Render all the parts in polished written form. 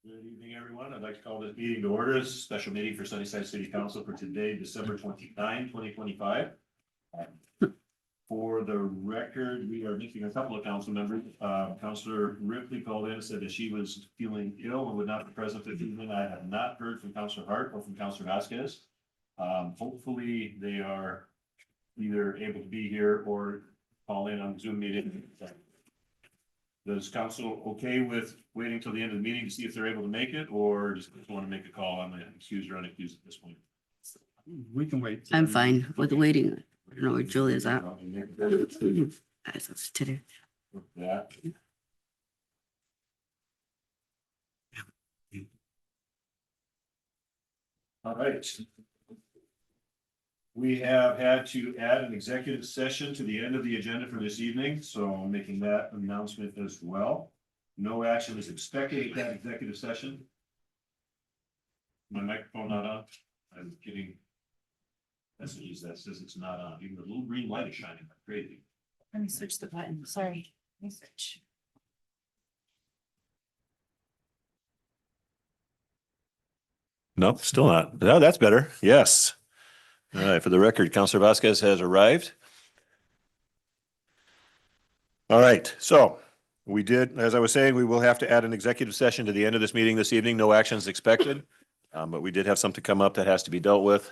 Good evening, everyone. I'd like to call this meeting to order. This is a special meeting for Sunnyside City Council for today, December 29, 2025. For the record, we are missing a couple of council members. Councilor Ripley called in and said that she was feeling ill and would not be present this evening. I have not heard from Councilor Hart or from Councilor Vasquez. Hopefully they are either able to be here or call in on Zoom meeting. Does council okay with waiting till the end of the meeting to see if they're able to make it, or just want to make a call on the excused or unexcused at this point? We can wait. I'm fine with waiting. I don't know where Julia's at. Guys, let's today. With that. All right. We have had to add an executive session to the end of the agenda for this evening, so I'm making that announcement as well. No action is expected at that executive session. My microphone not on? I'm getting messages that says it's not on. Even the little green light is shining like crazy. Let me switch the button. Sorry. Let me switch. Nope, still not. No, that's better. Yes. All right, for the record, Councilor Vasquez has arrived. All right, so we did, as I was saying, we will have to add an executive session to the end of this meeting this evening. No actions expected, but we did have something come up that has to be dealt with.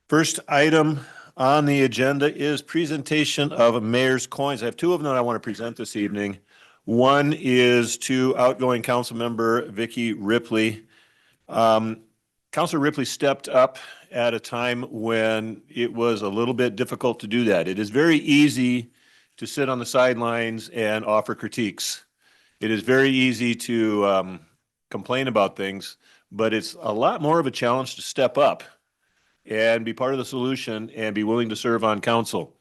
First item on the agenda is presentation of mayor's coins. I have two of them that I want to present this evening. One is to outgoing council member Vicky Ripley. Councilor Ripley stepped up at a time when it was a little bit difficult to do that. It is very easy to sit on the sidelines and offer critiques. It is very easy to complain about things, but it's a lot more of a challenge to step up and be part of the solution and be willing to serve on council.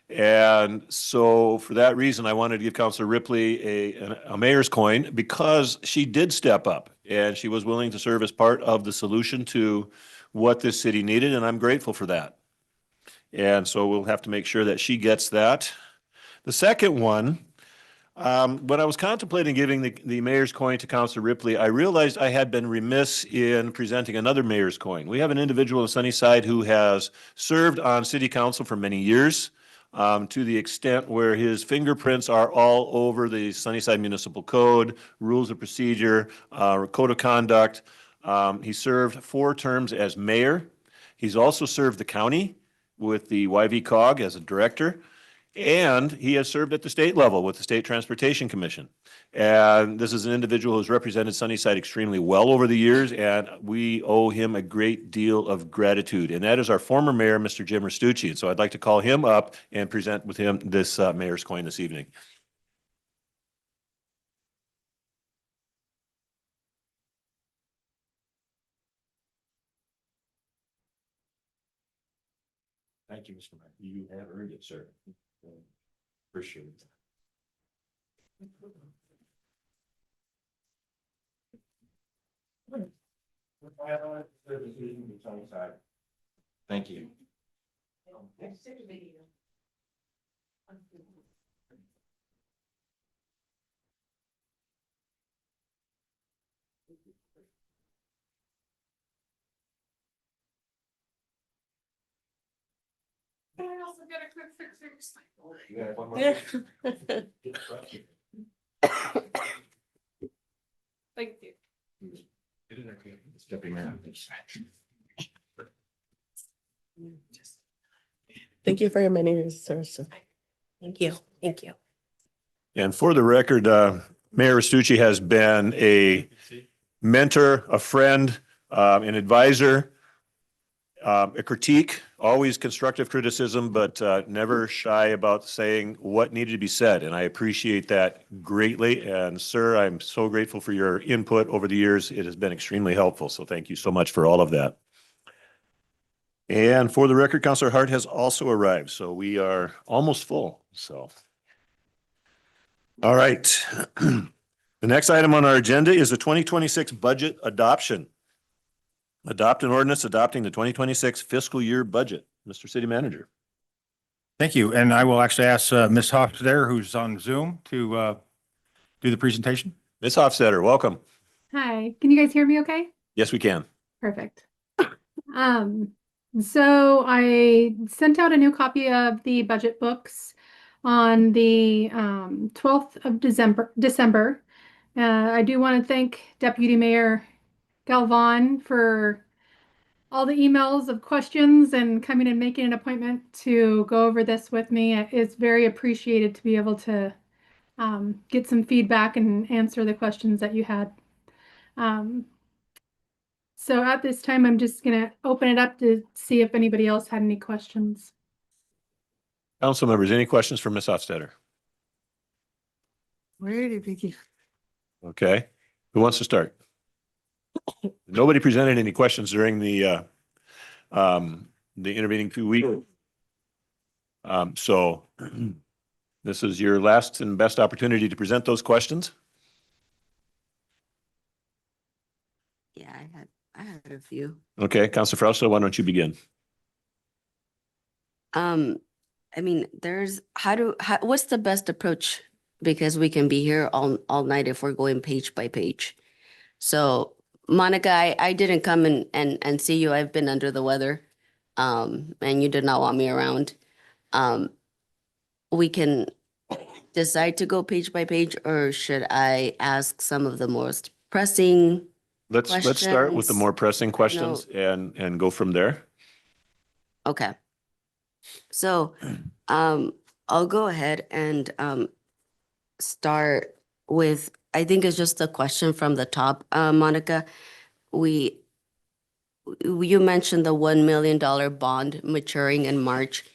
And so for that reason, I wanted to give Councilor Ripley a mayor's coin because she did step up and she was willing to serve as part of the solution to what this city needed. And I'm grateful for that. And so we'll have to make sure that she gets that. The second one, when I was contemplating giving the mayor's coin to Councilor Ripley, I realized I had been remiss in presenting another mayor's coin. We have an individual in Sunnyside who has served on city council for many years. To the extent where his fingerprints are all over the Sunnyside Municipal Code, rules of procedure, code of conduct. He served 4 terms as mayor. He's also served the county with the YV-COG as a director, and he has served at the state level with the State Transportation Commission. And this is an individual who's represented Sunnyside extremely well over the years, and we owe him a great deal of gratitude. And that is our former mayor, Mr. Jim Restucci. And so I'd like to call him up and present with him this mayor's coin this evening. Thank you, Mr. Mayor. You have earned it, sir. Appreciate it. Thank you. I also got a quick fix. You have one more? Thank you. Stepping in. Thank you for your many years of service. Thank you. Thank you. And for the record, Mayor Restucci has been a mentor, a friend, an advisor, a critique, always constructive criticism, but never shy about saying what needed to be said. And I appreciate that greatly. And sir, I'm so grateful for your input over the years. It has been extremely helpful. So thank you so much for all of that. And for the record, Councilor Hart has also arrived. So we are almost full. So, all right. The next item on our agenda is the 2026 budget adoption. Adopt an ordinance adopting the 2026 fiscal year budget. Mr. City Manager. Thank you. And I will actually ask Ms. Hofstadter, who's on Zoom, to do the presentation. Ms. Hofstadter, welcome. Hi, can you guys hear me okay? Yes, we can. Perfect. Um, so I sent out a new copy of the budget books on the 12th of December. I do want to thank Deputy Mayor Galvan for all the emails of questions and coming and making an appointment to go over this with me. It's very appreciated to be able to get some feedback and answer the questions that you had. Um, So at this time, I'm just gonna open it up to see if anybody else had any questions. Council members, any questions for Ms. Hofstadter? Where did we get? Okay, who wants to start? Nobody presented any questions during the intervening 2 weeks. So this is your last and best opportunity to present those questions. Yeah, I had a few. Okay, Councilor Frausto, why don't you begin? I mean, what's the best approach? Because we can be here all night if we're going page by page. So Monica, I didn't come and see you. I've been under the weather. And you did not want me around. We can decide to go page by page, or should I ask some of the most pressing? Let's start with the Questions? more pressing questions and go from there. Okay. So, I'll go ahead and, start with, I think it's just a question from the top, Monica. You mentioned the $1 million bond maturing in March.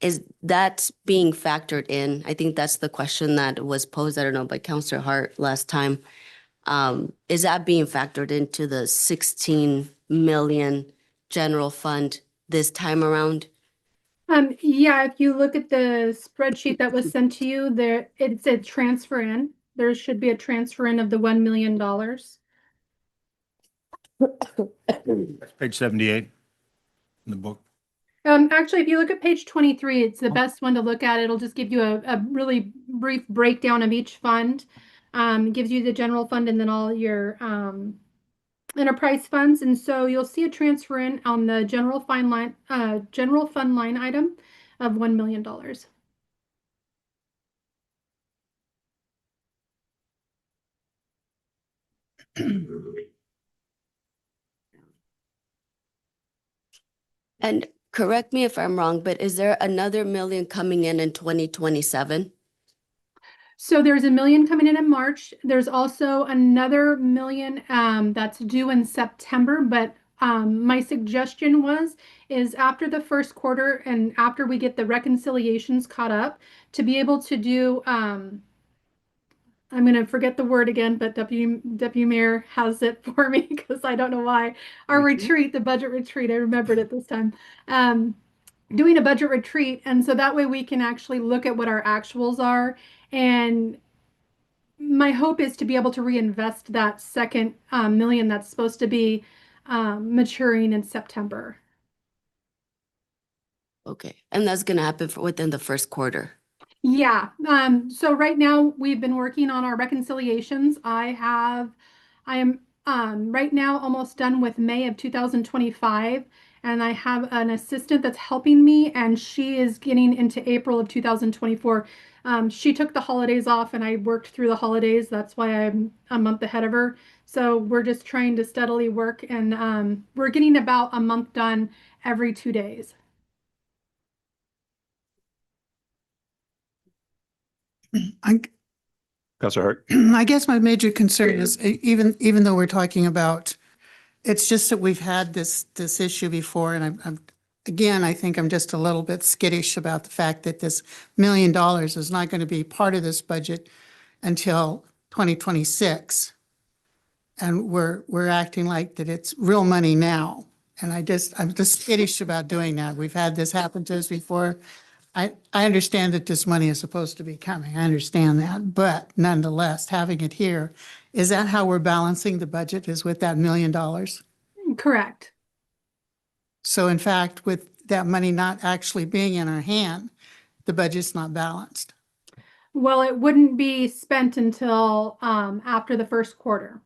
Is that being factored in? I think that's the question that was posed, I don't know, by Councilor Hart last time. Is that being factored into the 16 million general fund this time around? Yeah, if you look at the spreadsheet that was sent to you, there, it said transfer in. There should be a transfer in of the $1 million. That's page 78 in the book. Actually, if you look at page 23, it's the best one to look at. It'll just give you a really brief breakdown of each fund. It gives you the general fund and then all your enterprise funds. And so you'll see a transfer in on the general fund line item of $1 million. And correct me if I'm wrong, but is there another million coming in 2027? So there's $1 million coming in March. There's also another $1 million that's due in September. But my suggestion is after the first quarter and after we get the reconciliations caught up, to be able to do I'm going to forget the word again, but Deputy Mayor has it for me because I don't know why. Our retreat, the budget retreat, I remembered it this time. Doing a budget retreat. And so that way we can actually look at what our actuals are. And my hope is to be able to reinvest that second million that's supposed to be maturing in September. Okay, and that's gonna happen within the first quarter. Yeah, so right now we've been working on our reconciliations. I am right now almost done with May of 2025, and I have an assistant that's helping me, and she is getting into April of 2024. She took the holidays off and I worked through the holidays. That's why I'm a month ahead of her. So we're just trying to steadily work, and we're getting about a month done every 2 days. Councilor Hart? I guess my major concern is even though we're talking about, it's just that we've had this issue before, and I think I'm just a little bit skittish about the fact that this $1 million is not going to be part of this budget until 2026. And we're acting like that it's real money now. And I'm just skittish about doing that. We've had this happen to us before. I understand that this money is supposed to be coming. I understand that. But nonetheless, having it here, is that how we're balancing the budget, is with that $1 million? Correct. So in fact, with that money not actually being in our hand, the budget's not balanced. Well, it wouldn't be spent until after the first quarter.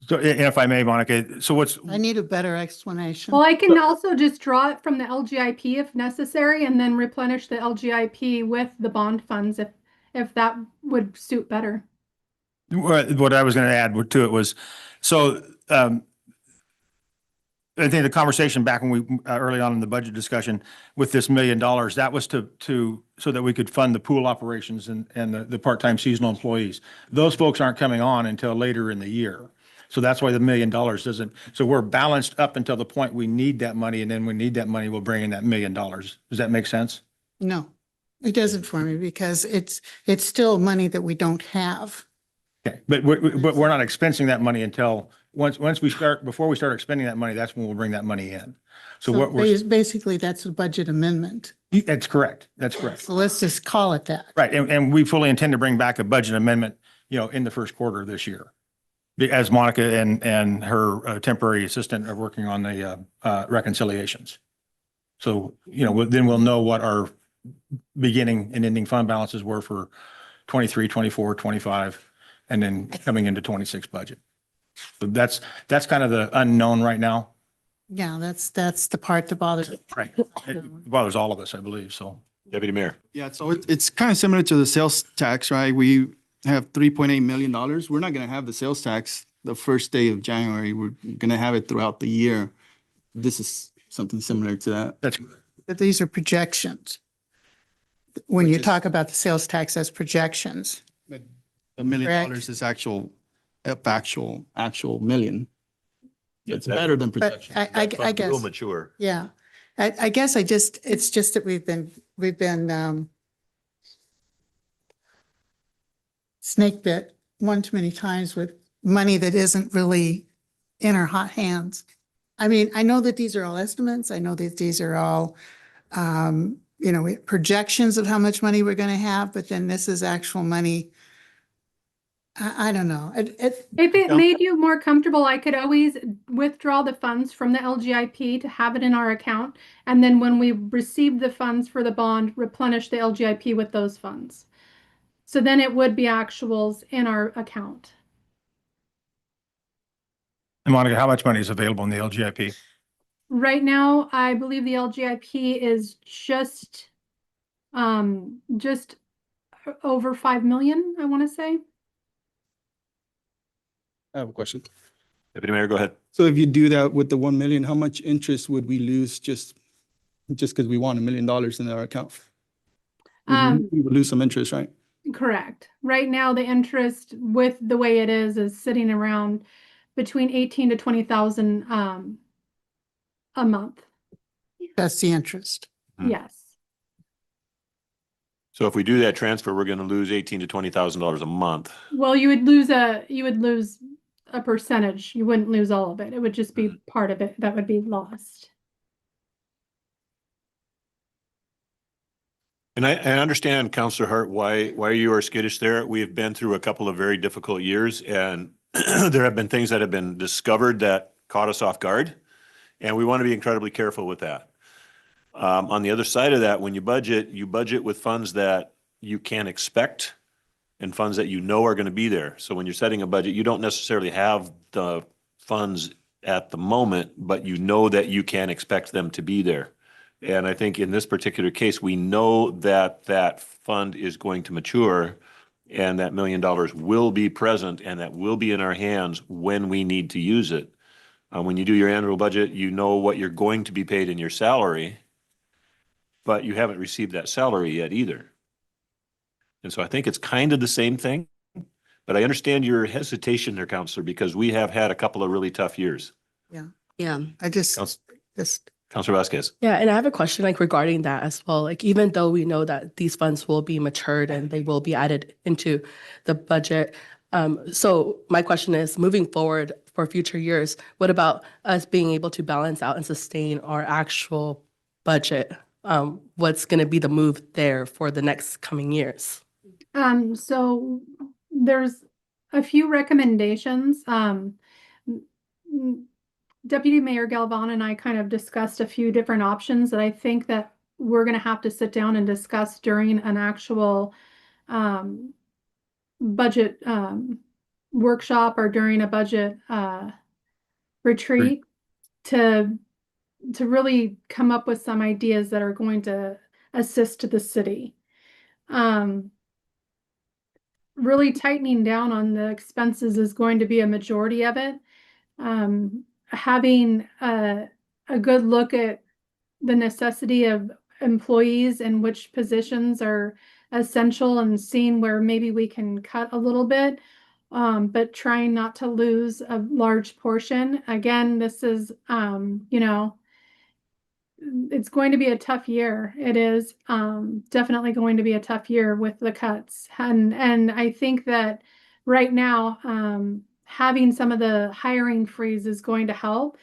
So, and if I may, Monica, so what's, I need a better explanation. Well, I can also just draw it from the LGIP if necessary and then replenish the LGIP with the bond funds if that would suit better. what I was going to add to it was, so, I think the conversation back when we, early on in the budget discussion with this $1 million, that was so that we could fund the pool operations and the part-time seasonal employees. Those folks aren't coming on until later in the year. So that's why the $1 million doesn't, so we're balanced up until the point we need that money, and then when we need that money, we'll bring in that $1 million. Does that make sense? No, it doesn't for me because it's still money that we don't have. Okay, but we're not expensing that money until, before we start expending that money, that's when we'll bring that money in. So what we're, Basically, that's a budget amendment. that's correct. That's correct. So let's just call it that. Right, and we fully intend to bring back a budget amendment, in the first quarter of this year. As Monica and her temporary assistant are working on the reconciliations. So, then we'll know what our beginning and ending fund balances were for 23, 24, 25, and then coming into 26 budget. So that's kind of the unknown right now. Yeah, that's the part that bothers me. Right. It bothers all of us, I believe, so. Deputy Mayor. Yeah, so it's kind of similar to the sales tax, right? We have $3.8 million. We're not going to have the sales tax the first day of January. We're going to have it throughout the year. This is something similar to that. That's, But these are projections. When you Which is- talk about the sales tax as projections. $1 million Correct. is actual million. It's that- better than But projection. I guess, Will mature. yeah. I guess it's just that we've been snake bit one too many times with money that isn't really in our hot hands. I mean, I know that these are all estimates. I know that these are all, projections of how much money we're going to have, but then this is actual money. I don't know. If it made you more comfortable, I could always withdraw the funds from the LGIP to have it in our account. And then when we receive the funds for the bond, replenish the LGIP with those funds. So then it would be actuals in our account. and Monica, how much money is available in the LGIP? Right now, I believe the LGIP is just over 5 million, I want to say. I have a question. Deputy Mayor, go ahead. So if you do that with the 1 million, how much interest would we lose just because we want $1 million in our account? We would lose some interest, right? Correct. Right now, the interest with the way it is sitting around between 18 to 20,000 a month. That's the interest. Hmm. Yes. So if we do that transfer, we're going to lose $18,000 to $20,000 a month. Well, you would lose a percentage. You wouldn't lose all of it. It would just be part of it that would be lost. And I understand, Councillor Hart, why you are skittish there. We have been through a couple of very difficult years, and there have been things that have been discovered that caught us off guard, and we want to be incredibly careful with that. On the other side of that, when you budget with funds that you can expect and funds that you know are going to be there. So when you're setting a budget, you don't necessarily have the funds at the moment, but you know that you can expect them to be there. And I think in this particular case, we know that that fund is going to mature and that $1 million will be present and that will be in our hands when we need to use it. When you do your annual budget, you know what you're going to be paid in your salary, but you haven't received that salary yet either. And so I think it's kind of the same thing, but I understand your hesitation there, Counselor, because we have had a couple of really tough years. Yeah. I just, Couns- Counselor Vasquez. Yeah, and I have a question regarding that as well. Even though we know that these funds will be matured and they will be added into the budget. So my question is, moving forward for future years, what about us being able to balance out and sustain our actual budget? What's going to be the move there for the next coming years? So there's a few recommendations. Deputy Mayor Galvan and I kind of discussed a few different options that I think that we're going to have to sit down and discuss during an actual budget workshop or during a budget retreat to really come up with some ideas that are going to assist the city. Really tightening down on the expenses is going to be a majority of it. Having a good look at the necessity of employees and which positions are essential and seeing where maybe we can cut a little bit, but trying not to lose a large portion. Again, this is, you know, it's going to be a tough year. It is definitely going to be a tough year with the cuts. And I think that right now, having some of the hiring freeze is going to help.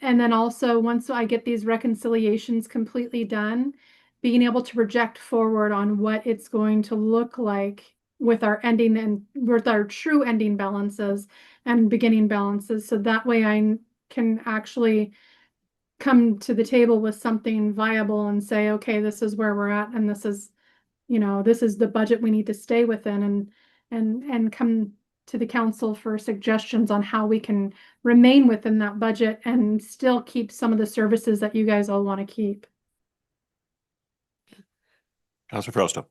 And then also, once I get these reconciliations completely done, being able to project forward on what it's going to look like with our ending and with our true ending balances and beginning balances. So that way I can actually come to the table with something viable and say, okay, this is where we're at, and this is, you know, this is the budget we need to stay within, and come to the council for suggestions on how we can remain within that budget and still keep some of the services that you guys all want to keep. Counselor Fausto.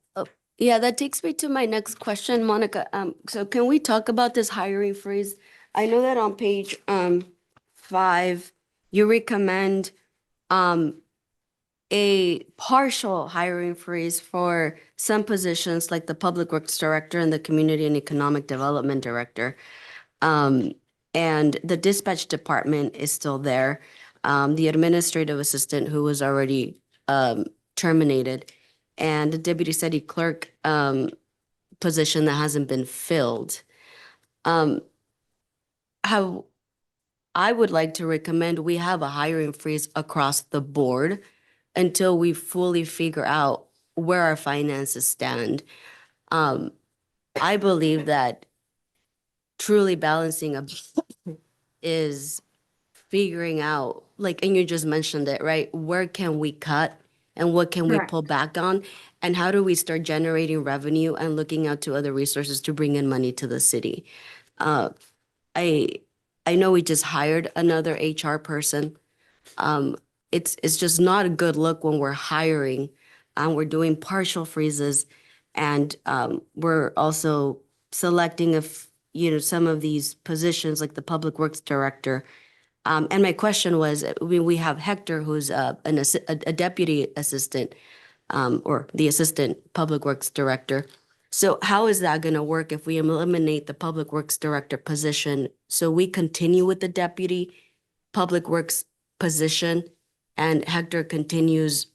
Yeah, that takes me to my next question, Monica. So can we talk about this hiring freeze? I know that on page 5, you recommend a partial hiring freeze for some positions like the Public Works Director and the Community and Economic Development Director. And the dispatch department is still there. The administrative assistant who was already terminated, and the deputy city clerk position that hasn't been filled. How I would like to recommend we have a hiring freeze across the board until we fully figure out where our finances stand. I believe that truly balancing a is figuring out, like, and you just mentioned it, right? Where can we cut and what can we Correct. pull back on? And how do we start generating revenue and looking out to other resources to bring in money to the city? I know we just hired another HR person. It's just not a good look when we're hiring and we're doing partial freezes, and we're also selecting some of these positions like the Public Works Director. And my question was, we have Hector, who's a deputy assistant, or the assistant Public Works Director. So how is that going to work if we eliminate the Public Works Director position? So we continue with the deputy Public Works position and Hector continues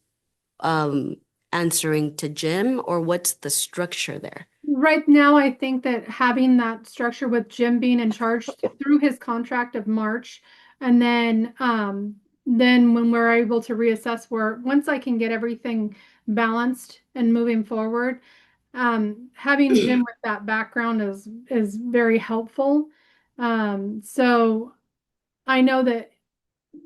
answering to Jim, or what's the structure there? Right now, I think that having that structure with Jim being in charge through his contract of March, and then when we're able to reassess where, once I can get everything balanced and moving forward, having Jim with that background is very helpful. So I know that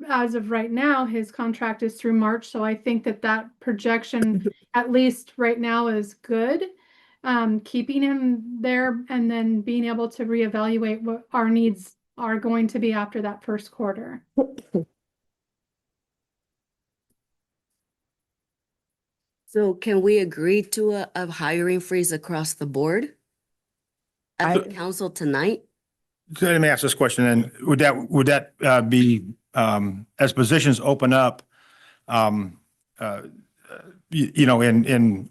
as of right now, his contract is through March, so I think that projection, at least right now, is good. Keeping him there and then being able to reevaluate what our needs are going to be after that first quarter. So can we agree to a hiring freeze across the board at the council tonight? So let me ask this question, and would that be, as positions open up, in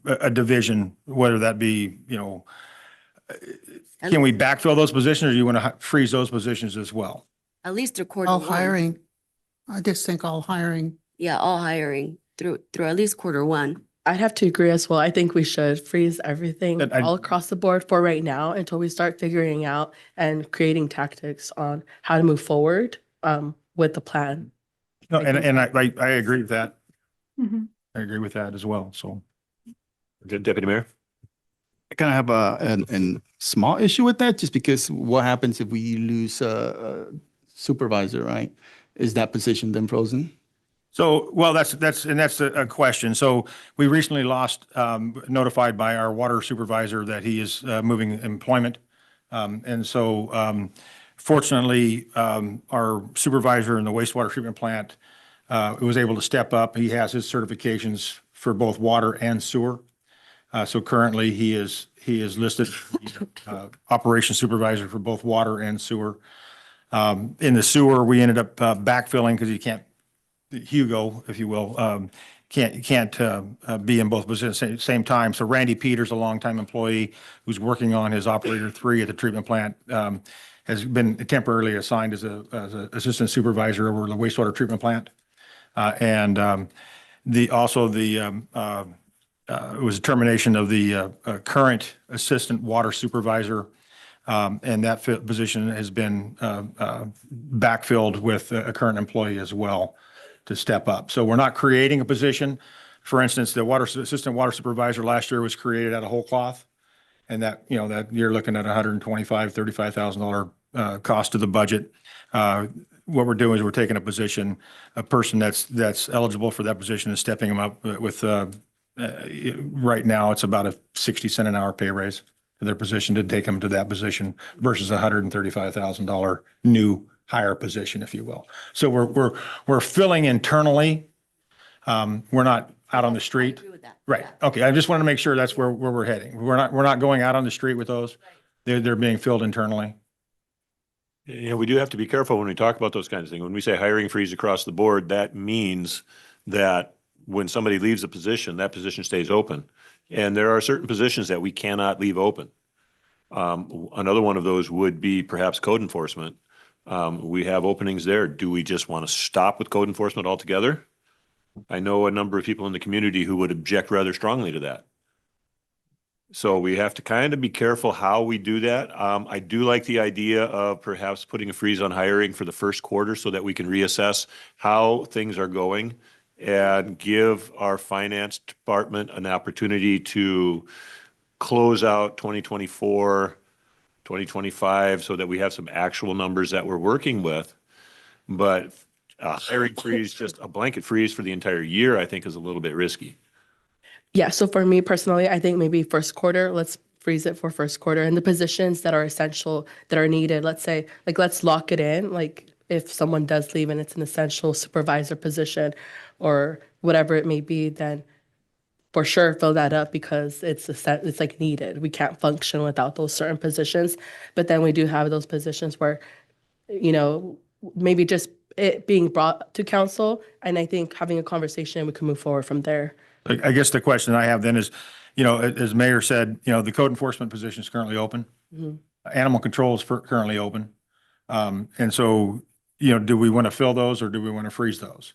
a division, whether that be, can we backfill those positions, or do you want to freeze those positions as well? At least through quarter All one. hiring. I just think all hiring. Yeah, all hiring through at least quarter one. I'd have to agree as well. I think we should freeze everything And I- all across the board for right now until we start figuring out and creating tactics on how to move forward with the plan. No, and I agree with that. Mhm. I agree with that as well, so. Deputy Mayor. I kind of have a small issue with that, just because what happens if we lose a supervisor, right? Is that position then frozen? So, well, that's a question. So we recently notified by our water supervisor that he is moving employment. And so fortunately, our supervisor in the wastewater treatment plant was able to step up. He has his certifications for both water and sewer. So currently, he is listed operations supervisor for both water and sewer. In the sewer, we ended up backfilling because you can't, Hugo, if you will, can't be in both positions at the same time. So Randy Peters, a longtime employee who's working on his operator 3 at the treatment plant, has been temporarily assigned as a assistant supervisor over the wastewater treatment plant. And it was a termination of the current assistant water supervisor. And that position has been backfilled with a current employee as well to step up. So we're not creating a position. For instance, the assistant water supervisor last year was created out of whole cloth. And that you're looking at $125,000 cost to the budget. What we're doing is we're taking a person that's eligible for that position and stepping them up with, right now, it's about a 60 cent an hour pay raise for their position to take them to that position versus $135,000 new higher position, if you will. So we're filling internally. We're not out on the street. agree with that. Right. Yeah. Okay. I just want to make sure that's where we're heading. We're not going out on the street with those. They're being filled internally. We do have to be careful when we talk about those kinds of things. When we say hiring freeze across the board, that means that when somebody leaves a position, that position stays open. And there are certain positions that we cannot leave open. Another one of those would be perhaps code enforcement. We have openings there. Do we just want to stop with code enforcement altogether? I know a number of people in the community who would object rather strongly to that. So we have to kind of be careful how we do that. I do like the idea of perhaps putting a freeze on hiring for the first quarter so that we can reassess how things are going and give our finance department an opportunity to close out 2024, 2025, so that we have some actual numbers that we're working with. But hiring freeze, just a blanket freeze for the entire year, I think is a little bit risky. Yeah, so for me personally, I think maybe first quarter, let's freeze it for first quarter. And the positions that are essential, that are needed, let's say, let's lock it in. Like if someone does leave and it's an essential supervisor position or whatever it may be, then for sure fill that up because it's like needed. We can't function without those certain positions. But then we do have those positions where, maybe just it being brought to council. And I think having a conversation, we can move forward from there. I guess the question I have then is, as Mayor said, the code enforcement position is currently open. Animal control is currently open. And so, do we want to fill those or do we want to freeze those?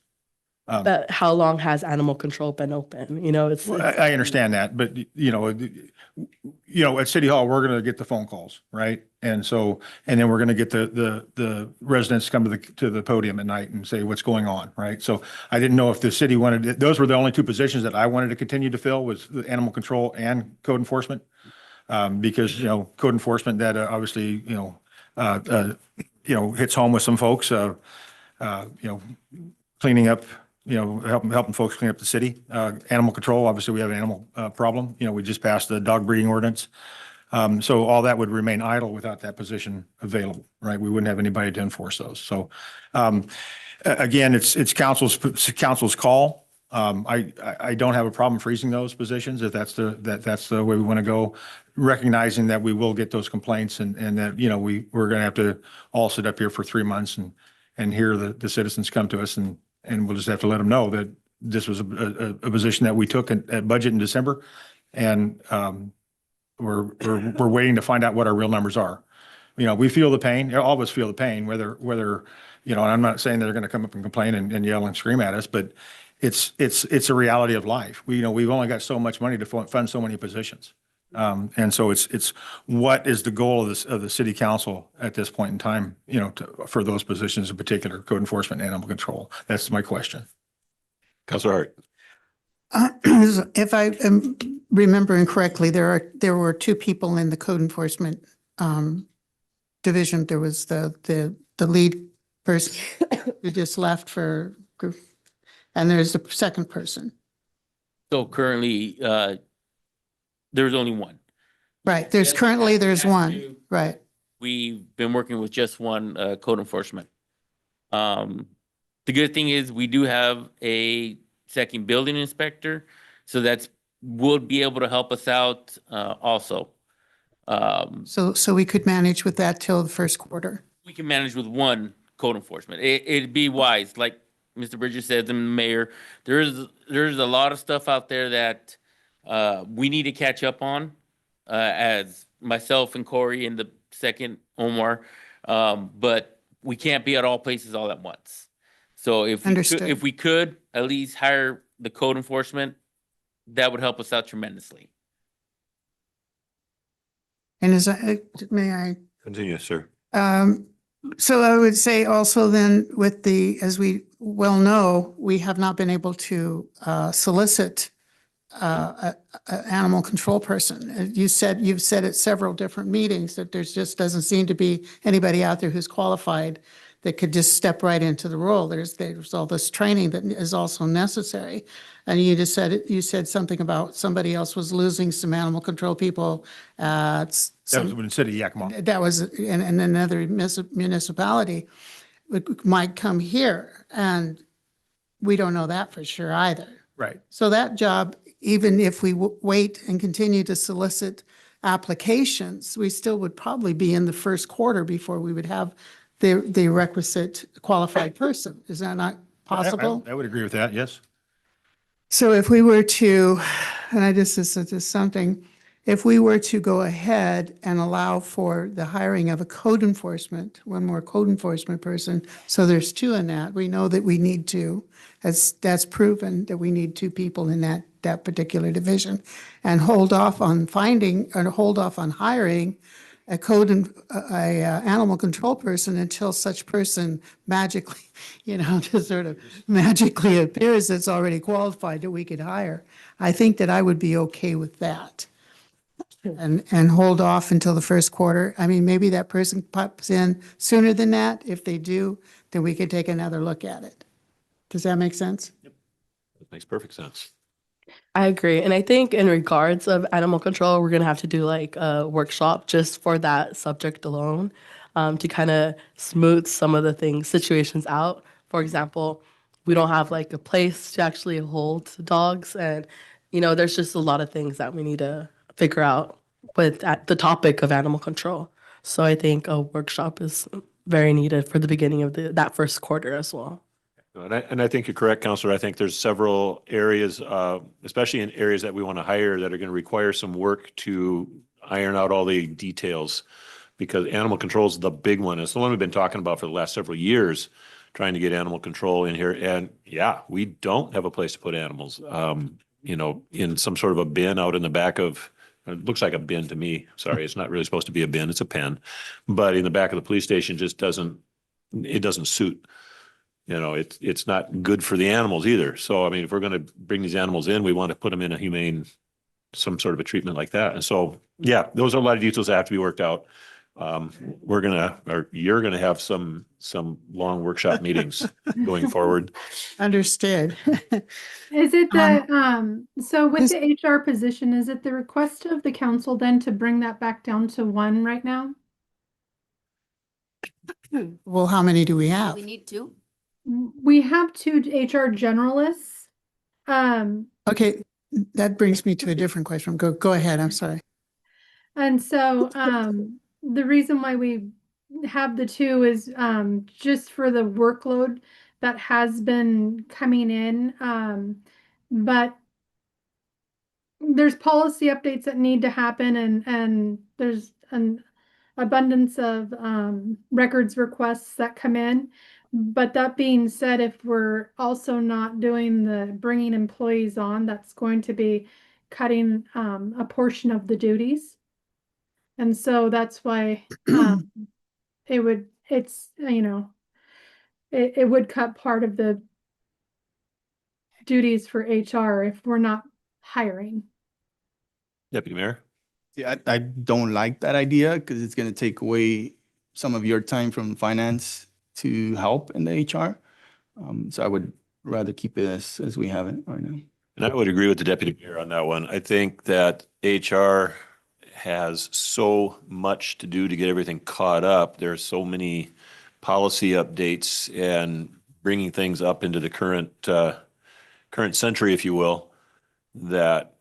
But how long has animal control been open? It's I understand that, but at City Hall, we're going to get the phone calls, right? And so, and then we're going to get the residents come to the podium at night and say what's going on, right? So I didn't know if the city wanted, those were the only two positions that I wanted to continue to fill was the animal control and code enforcement. Because, code enforcement that obviously, hits home with some folks, cleaning up, helping folks clean up the city. Animal control, obviously we have an animal problem. We just passed the dog breeding ordinance. So all that would remain idle without that position available, right? We wouldn't have anybody to enforce those. So again, it's council's call. I don't have a problem freezing those positions if that's the way we want to go, recognizing that we will get those complaints and that, we're going to have to all sit up here for 3 months and hear the citizens come to us and we'll just have to let them know that this was a position that we took at budget in December. And we're waiting to find out what our real numbers are. We feel the pain, all of us feel the pain, whether, and I'm not saying they're going to come up and complain and yell and scream at us, but it's a reality of life. We've only got so much money to fund so many positions. And so it's what is the goal of the city council at this point in time, for those positions in particular, code enforcement and animal control. That's my question. Councilor Hart. If I am remembering correctly, there were two people in the code enforcement division. There was the lead person who just left and there's the second person. So currently, there's only one. Right. There's one. Right. we've been working with just one code enforcement. The good thing is we do have a second building inspector, so that's would be able to help us out also. So we could manage with that till the first quarter. We can manage with one code enforcement. It'd be wise, like Mr. Bridges said, and the mayor, there's a lot of stuff out there that we need to catch up on, as myself and Corey and the second Omar. But we can't be at all places all at once. So Understood. if we could at least hire the code enforcement, that would help us out tremendously. And may I? Continue, sir. So I would say also then with the, as we well know, we have not been able to solicit a animal control person. You've said at several different meetings that there's just doesn't seem to be anybody out there who's qualified that could just step right into the role. There's all this training that is also necessary. And you just said, you said something about somebody else was losing some animal control people. That was in the city of Yakima. That was in another municipality might come here, and we don't know that for sure either. Right. So that job, even if we wait and continue to solicit applications, we still would probably be in the first quarter before we would have the requisite qualified person. Is that not possible? I would agree with that, yes. So if we were to, and this is something, if we were to go ahead and allow for the hiring of a code enforcement, one more code enforcement person, so there's two in that, we know that we need two. That's proven that we need two people in that particular division, and hold off on hiring a animal control person until such person magically, just sort of magically appears that's already qualified that we could hire. I think that I would be okay with that. And hold off until the first quarter. I mean, maybe that person pops in sooner than that. If they do, then we could take another look at it. Does that make sense? That makes perfect sense. I agree. And I think in regards of animal control, we're going to have to do like a workshop just for that subject alone, to kind of smooth some of the situations out. For example, we don't have like a place to actually hold dogs. And, there's just a lot of things that we need to figure out with the topic of animal control. So I think a workshop is very needed for the beginning of that first quarter as well. And I think you're correct, Counselor. I think there's several areas, especially in areas that we want to hire, that are going to require some work to iron out all the details, because animal control is the big one. It's the one we've been talking about for the last several years, trying to get animal control in here. And yeah, we don't have a place to put animals, in some sort of a bin out in the back of, it looks like a bin to me. Sorry, it's not really supposed to be a bin. It's a pen. But in the back of the police station just doesn't suit. It's not good for the animals either. So, I mean, if we're going to bring these animals in, we want to put them in a humane, some sort of a treatment like that. And so, yeah, those are a lot of details that have to be worked out. You're going to have some long workshop meetings going forward. Understood. Is it so with the HR position, is it the request of the council then to bring that back down to one right now? Well, how many do we have? We need two. We have two HR generalists. Okay, that brings me to a different question. Go ahead. I'm sorry. And so the reason why we have the two is just for the workload that has been coming in. But there's policy updates that need to happen, and there's an abundance of records requests that come in. But that being said, if we're also not doing the bringing employees on, that's going to be cutting a portion of the duties. And so that's why it would cut part of the duties for HR if we're not hiring. Deputy Mayor? Yeah, I don't like that idea because it's going to take away some of your time from finance to help in the HR. So I would rather keep it as we have it right now. And I would agree with the deputy mayor on that one. I think that HR has so much to do to get everything caught up. There's so many policy updates and bringing things up into the current century, if you will, that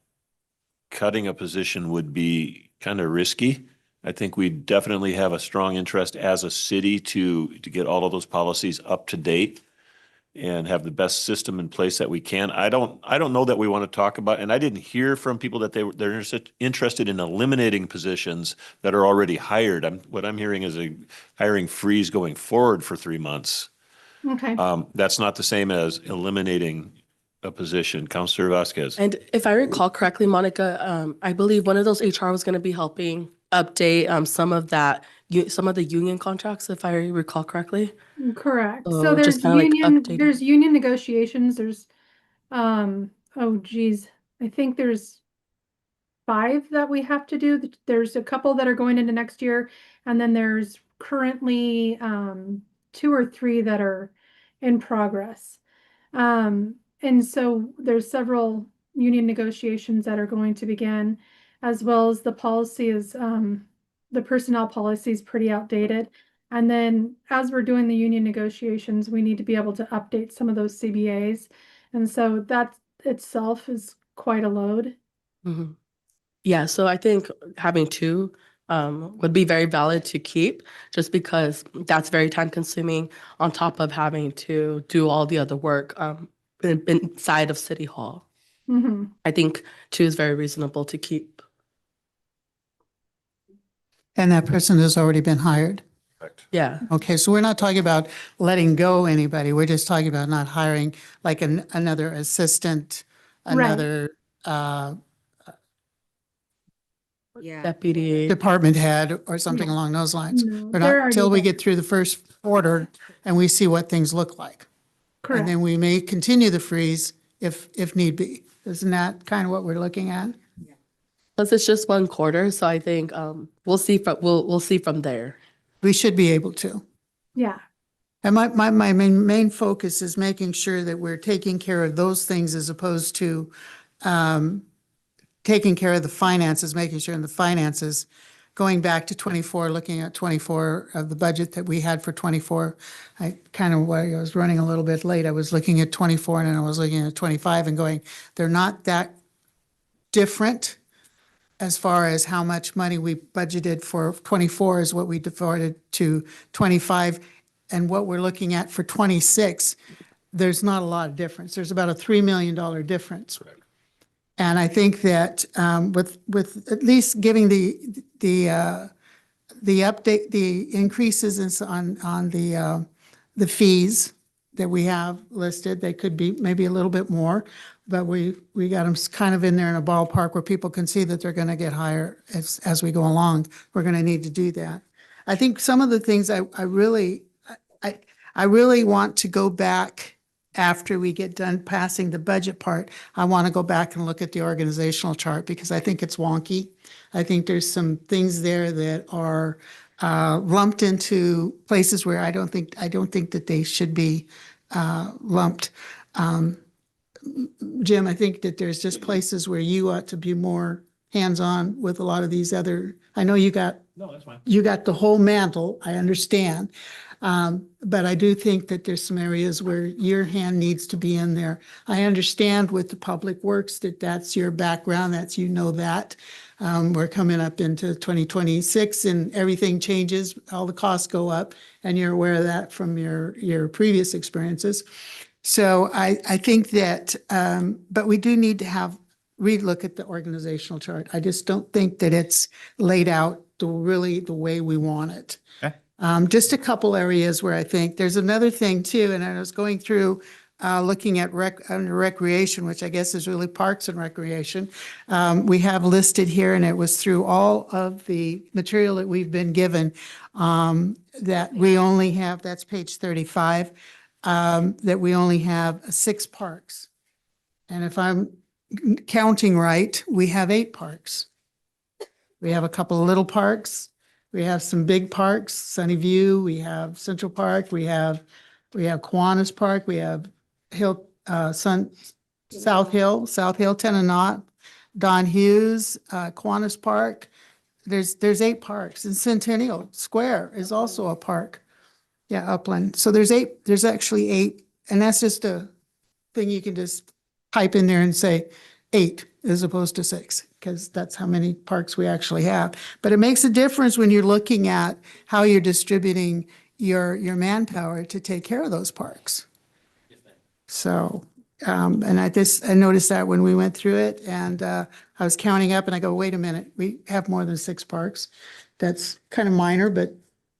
cutting a position would be kind of risky. I think we definitely have a strong interest as a city to get all of those policies up to date and have the best system in place that we can. I don't know that we want to talk about, and I didn't hear from people that they're interested in eliminating positions that are already hired. What I'm hearing is a hiring freeze going forward for 3 months. Okay. That's not the same as eliminating a position. Counselor Vasquez. And if I recall correctly, Monica, I believe one of those HR was going to be helping update some of the union contracts, if I recall correctly. Correct. So So there's just kinda like updating. there's union negotiations. There's, oh geez, I think there's 5 that we have to do. There's a couple that are going into next year, and then there's currently 2 or 3 that are in progress. And so there's several union negotiations that are going to begin, as well as the policy is, the personnel policy is pretty outdated. And then as we're doing the union negotiations, we need to be able to update some of those CBAs. And so that itself is quite a load. Mhm. Yeah, so I think having 2 would be very valid to keep, just because that's very time consuming on top of having to do all the other work inside of City Hall. Mhm. I think 2 is very reasonable to keep. And that person has already been hired. Yeah. Okay, so we're not talking about letting go anybody. We're just talking about not hiring like another assistant, Right. another Yeah. Deputy. department head or something No. along those lines. No, We're they're not, already till we there. get through the first order and we see what things look like. And Correct. then we may continue the freeze if need be. Isn't that kind of what we're looking at? Plus, it's just 1 quarter, so I think we'll see from there. We should be able to. Yeah. And my main focus is making sure that we're taking care of those things as opposed to taking care of the finances, making sure in the finances, going back to 24, looking at 24 of the budget that we had for 24. I was running a little bit late. I was looking at 24 and then I was looking at 25 and going, they're not that different as far as how much money we budgeted for 24 is what we devoted to 25. And what we're looking at for 26, there's not a lot of difference. There's about a $3 million difference. And I think that with at least giving the update, the increases on the fees that we have listed, they could be maybe a little bit more, but we got them kind of in there in a ballpark where people can see that they're going to get higher as we go along. We're going to need to do that. I think some of the things I really want to go back after we get done passing the budget part. I want to go back and look at the organizational chart because I think it's wonky. I think there's some things there that are lumped into places where I don't think that they should be lumped. Jim, I think that there's just places where you ought to be more hands-on with a lot of these other, I know you got the whole mantle, I understand. But I do think that there's some areas where your hand needs to be in there. I understand with the public works that's your background, that. We're coming up into 2026 and everything changes, all the costs go up, and you're aware of that from your previous experiences. So I think that, but we do need to relook at the organizational chart. I just don't think that it's laid out the way we want it. Okay. Just a couple areas where I think there's another thing too, and I was going through looking at under recreation, which I guess is really parks and recreation. We have listed here, and it was through all of the material that we've been given, that we only have, that's page 35, that we only have 6 parks. And if I'm counting right, we have 8 parks. We have a couple of little parks. We have some big parks, Sunnyview, we have Central Park, we have Kiwanis Park, we have South Hill, Tennant, Don Hughes, Kiwanis Park, there's 8 parks, and Centennial Square is also a park. Yeah, Upland. So there's actually 8, and that's just a thing you can just type in there and say 8 as opposed to 6, because that's how many parks we actually have. But it makes a difference when you're looking at how you're distributing your manpower to take care of those parks. So, and I noticed that when we went through it, and I was counting up and I go, wait a minute, we have more than 6 parks. That's kind of minor, but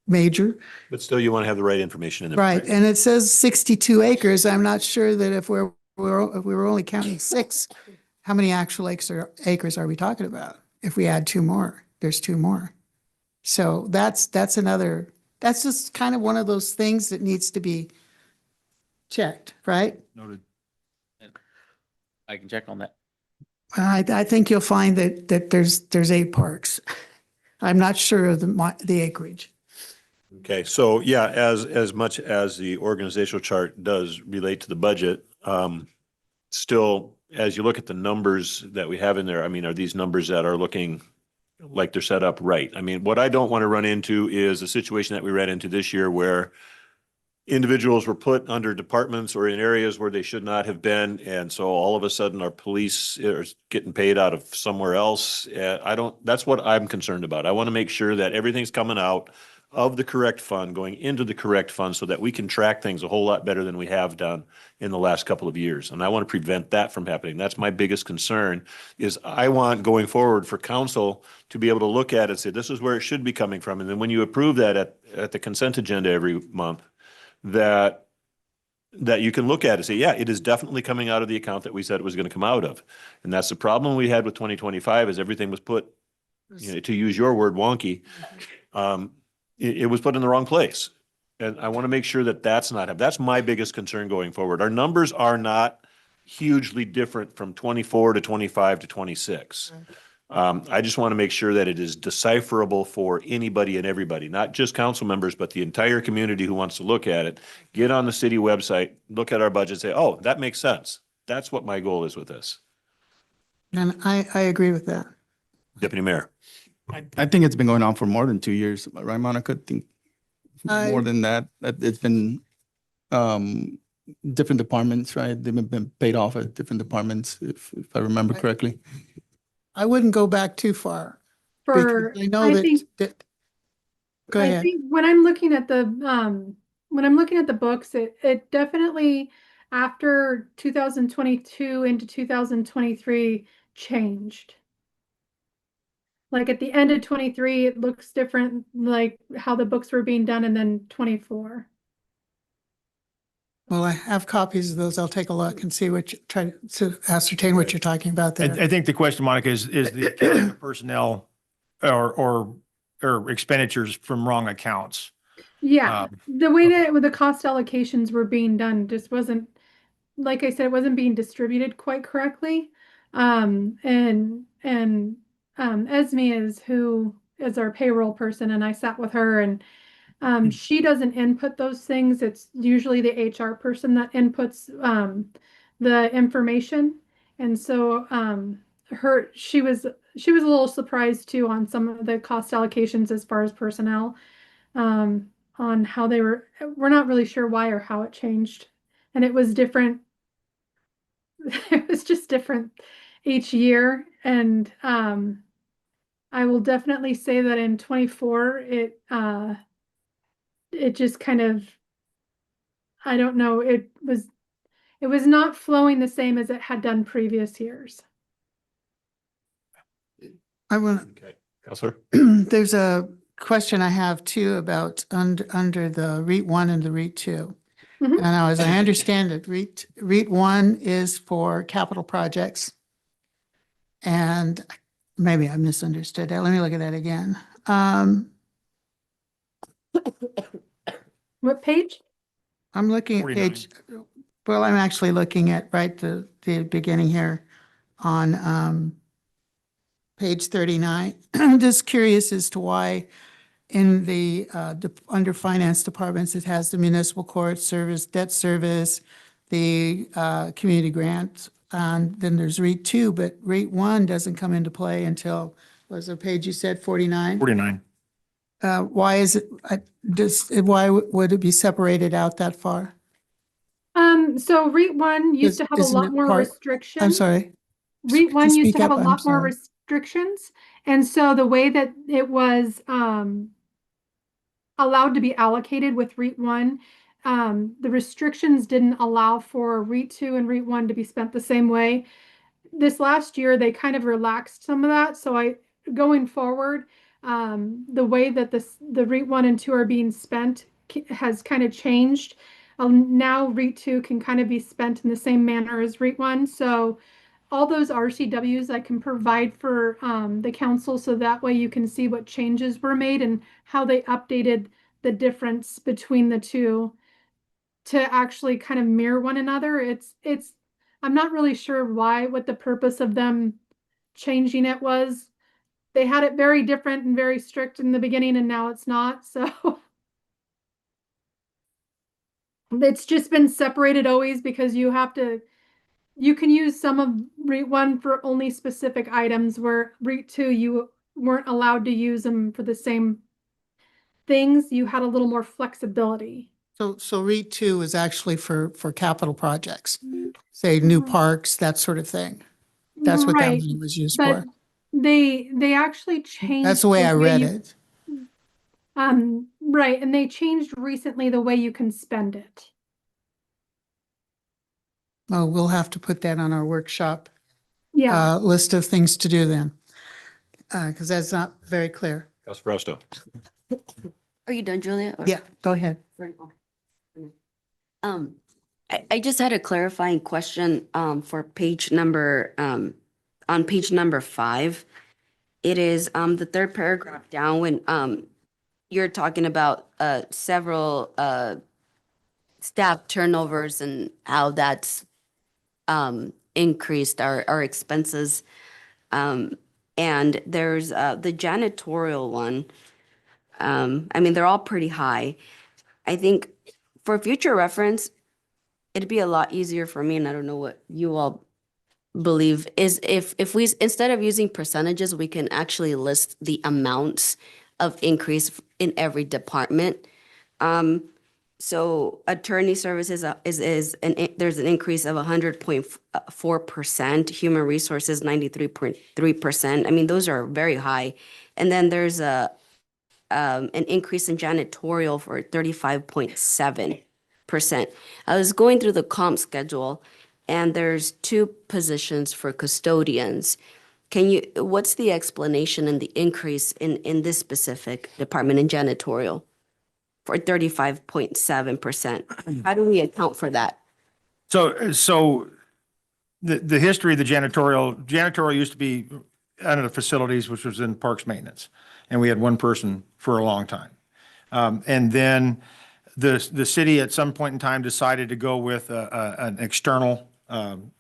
major. But still, you want to have the right information in there. Right, and it says 62 acres. I'm not sure that if if we were only counting 6, how many actual acres are we talking about? If we add 2 more, there's 2 more. So that's just kind of one of those things that needs to be checked, right? Noted. I can check on that. I think you'll find that there's 8 parks. I'm not sure of the acreage. Okay, so yeah, as much as the organizational chart does relate to the budget, still, as you look at the numbers that we have in there, I mean, are these numbers that are looking like they're set up right? I mean, what I don't want to run into is a situation that we ran into this year where individuals were put under departments or in areas where they should not have been, and so all of a sudden our police are getting paid out of somewhere else. That's what I'm concerned about. I want to make sure that everything's coming out of the correct fund, going into the correct fund, so that we can track things a whole lot better than we have done in the last couple of years. And I want to prevent that from happening. That's my biggest concern, is I want going forward for council to be able to look at it and say, this is where it should be coming from. And then when you approve that at the consent agenda every month, that you can look at it and say, yeah, it is definitely coming out of the account that we said it was going to come out of. And that's the problem we had with 2025, is everything was put, to use your word, wonky. It was put in the wrong place. And I want to make sure that that's my biggest concern going forward. Our numbers are not hugely different from 24 to 25 to 26. I just want to make sure that it is decipherable for anybody and everybody, not just council members, but the entire community who wants to look at it. Get on the city website, look at our budget, say, oh, that makes sense. That's what my goal is with this. And I agree with that. Deputy Mayor. I think it's been going on for more than 2 years, right, Monica? I think more than that. It's been different departments, right? They've been paid off at different departments, if I remember correctly. I wouldn't go back too far. For, because I know I that, think, go I ahead. think when I'm looking at the books, it definitely after 2022 into 2023 changed. Like at the end of 23, it looks different, like how the books were being done, and then 24. Well, I have copies of those. I'll take a look and see try to ascertain what you're talking about there. I think the question, Monica, is the accounting of personnel or expenditures from wrong accounts. Yeah, the way that the cost allocations were being done just wasn't, like I said, it wasn't being distributed quite correctly. Esme is our payroll person, and I sat with her, and she doesn't input those things. It's usually the HR person that inputs the information. And so she was a little surprised too on some of the cost allocations as far as personnel, on how we're not really sure why or how it changed. And it was different. It was just different each year. And I will definitely say that in 24, it just kind of, I don't know, it was not flowing the same as it had done previous years. I want, Okay. Counselor? there's a question I have too about under the REIT 1 and the REIT 2. Mhm. And now, as I understand it, REIT 1 is for capital projects. And maybe I misunderstood that. Let me look at that again. What page? I'm looking at 49. I'm actually looking at the beginning here on page 39. I'm just curious as to why in the under finance departments, it has the municipal court service, debt service, the community grant, and then there's REIT 2, but REIT 1 doesn't come into play until was the page you said 49? 49. Why is it, why would it be separated out that far? So REIT one used to have a Isn't lot it more part- restrictions. I'm sorry. REIT one used Speak to have a up, I'm lot more sorry. restrictions. And so the way that it was allowed to be allocated with REIT one, the restrictions didn't allow for REIT two and REIT one to be spent the same way. This last year, they kind of relaxed some of that. So going forward, the way that the REIT one and two are being spent has kind of changed. Now REIT two can kind of be spent in the same manner as REIT one. So all those RCWs I can provide for the council, so that way you can see what changes were made and how they updated the difference between the two to actually kind of mirror one another. I'm not really sure what the purpose of them changing it was. They had it very different and very strict in the beginning, and now it's not. So it's just been separated always because you can use some of REIT one for only specific items, where REIT two, you weren't allowed to use them for the same things. You had a little more flexibility. So REIT two is actually for capital projects, say new parks, that sort of thing. That's what that Right, money was used but for. they actually changed. That's the way I read you- it. Right, and they changed recently the way you can spend it. Oh, we'll have to put that on our workshop Yeah, list of things to do then. Because that's not very clear. Councilor Fausto. Are you done, Julia? Or- Yeah, go ahead. I just had a clarifying question, for page number, on page number 5. It is, the third paragraph down when, you're talking about, several, staff turnovers and how that's, increased our expenses. And there's, the janitorial one. I mean, they're all pretty high. I think for future reference, it'd be a lot easier for me, and I don't know what you all believe, is if we, instead of using percentages, we can actually list the amounts of increase in every department. So attorney services there's an increase of 100.4%, human resources 93.3%. I mean, those are very high. And then there's an increase in janitorial for 35.7%. I was going through the comp schedule, and there's 2 positions for custodians. What's the explanation and the increase in this specific department in janitorial for 35.7%? How do we account for that? So the history of the janitorial used to be under the facilities, which was in parks maintenance. And we had one person for a long time. And then the city at some point in time decided to go with an external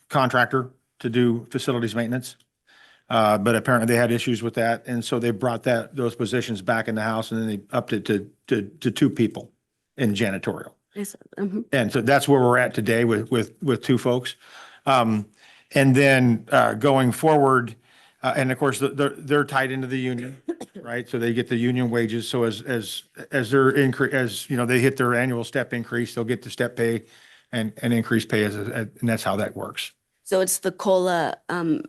contractor to do facilities maintenance. But apparently they had issues with that. And so they brought those positions back in the house, and then they upped it to 2 people in janitorial. And so that's where we're at today with 2 folks. And then going forward, and of course, they're tied into the union, right? So they get the union wages. So as their increase, as you know, they hit their annual step increase, they'll get the step pay and increased pay, and that's how that works. So it's the COLA,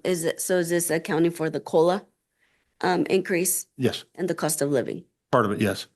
is this accounting for the COLA increase Yes, and the cost of living? part of it, yes.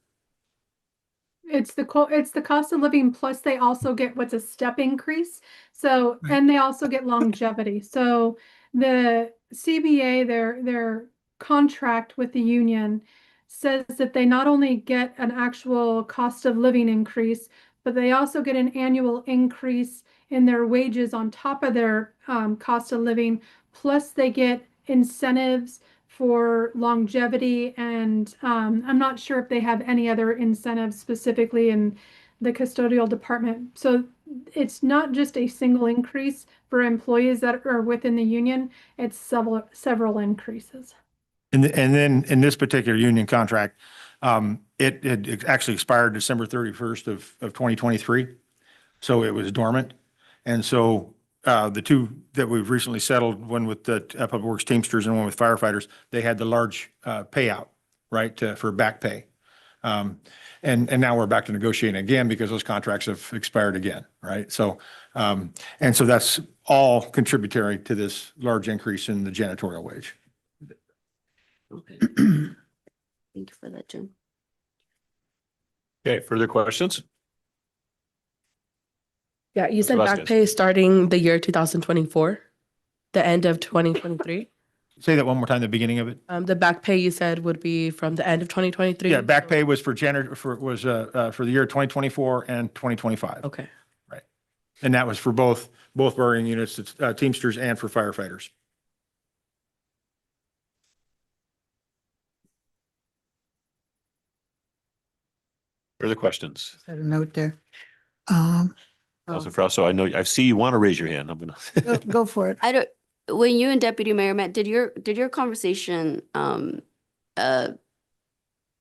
it's the cost of living, plus they also get what's a step increase. So, and they also get longevity. So the CBA, their contract with the union says that they not only get an actual cost of living increase, but they also get an annual increase in their wages on top of their cost of living. Plus they get incentives for longevity, and I'm not sure if they have any other incentives specifically in the custodial department. So it's not just a single increase for employees that are within the union, it's several increases. And then in this particular union contract, it actually expired December 31st of 2023. So it was dormant. And so the two that we've recently settled, one with the Public Works Teamsters and one with firefighters, they had the large payout, right, for back pay. And now we're back to negotiating again because those contracts have expired again, right? So, and so that's all contributory to this large increase in the janitorial wage. Okay. Thank you for that, Jim. Okay, further questions? Yeah, you said Mr. back Vasquez. pay starting the year 2024, the end of 2023. Say that one more time, the beginning of it. The back pay you said would be from the end of 2023? Yeah, back pay was for for the year 2024 and 2025. Okay. And that was for both bargaining units, it's, Teamsters and for firefighters. Further questions? Had a note there. Councilman Fausto, I know, I see you want to raise your hand. I'm gonna. Go for it. I don't, when you and Deputy Mayor met, did your conversation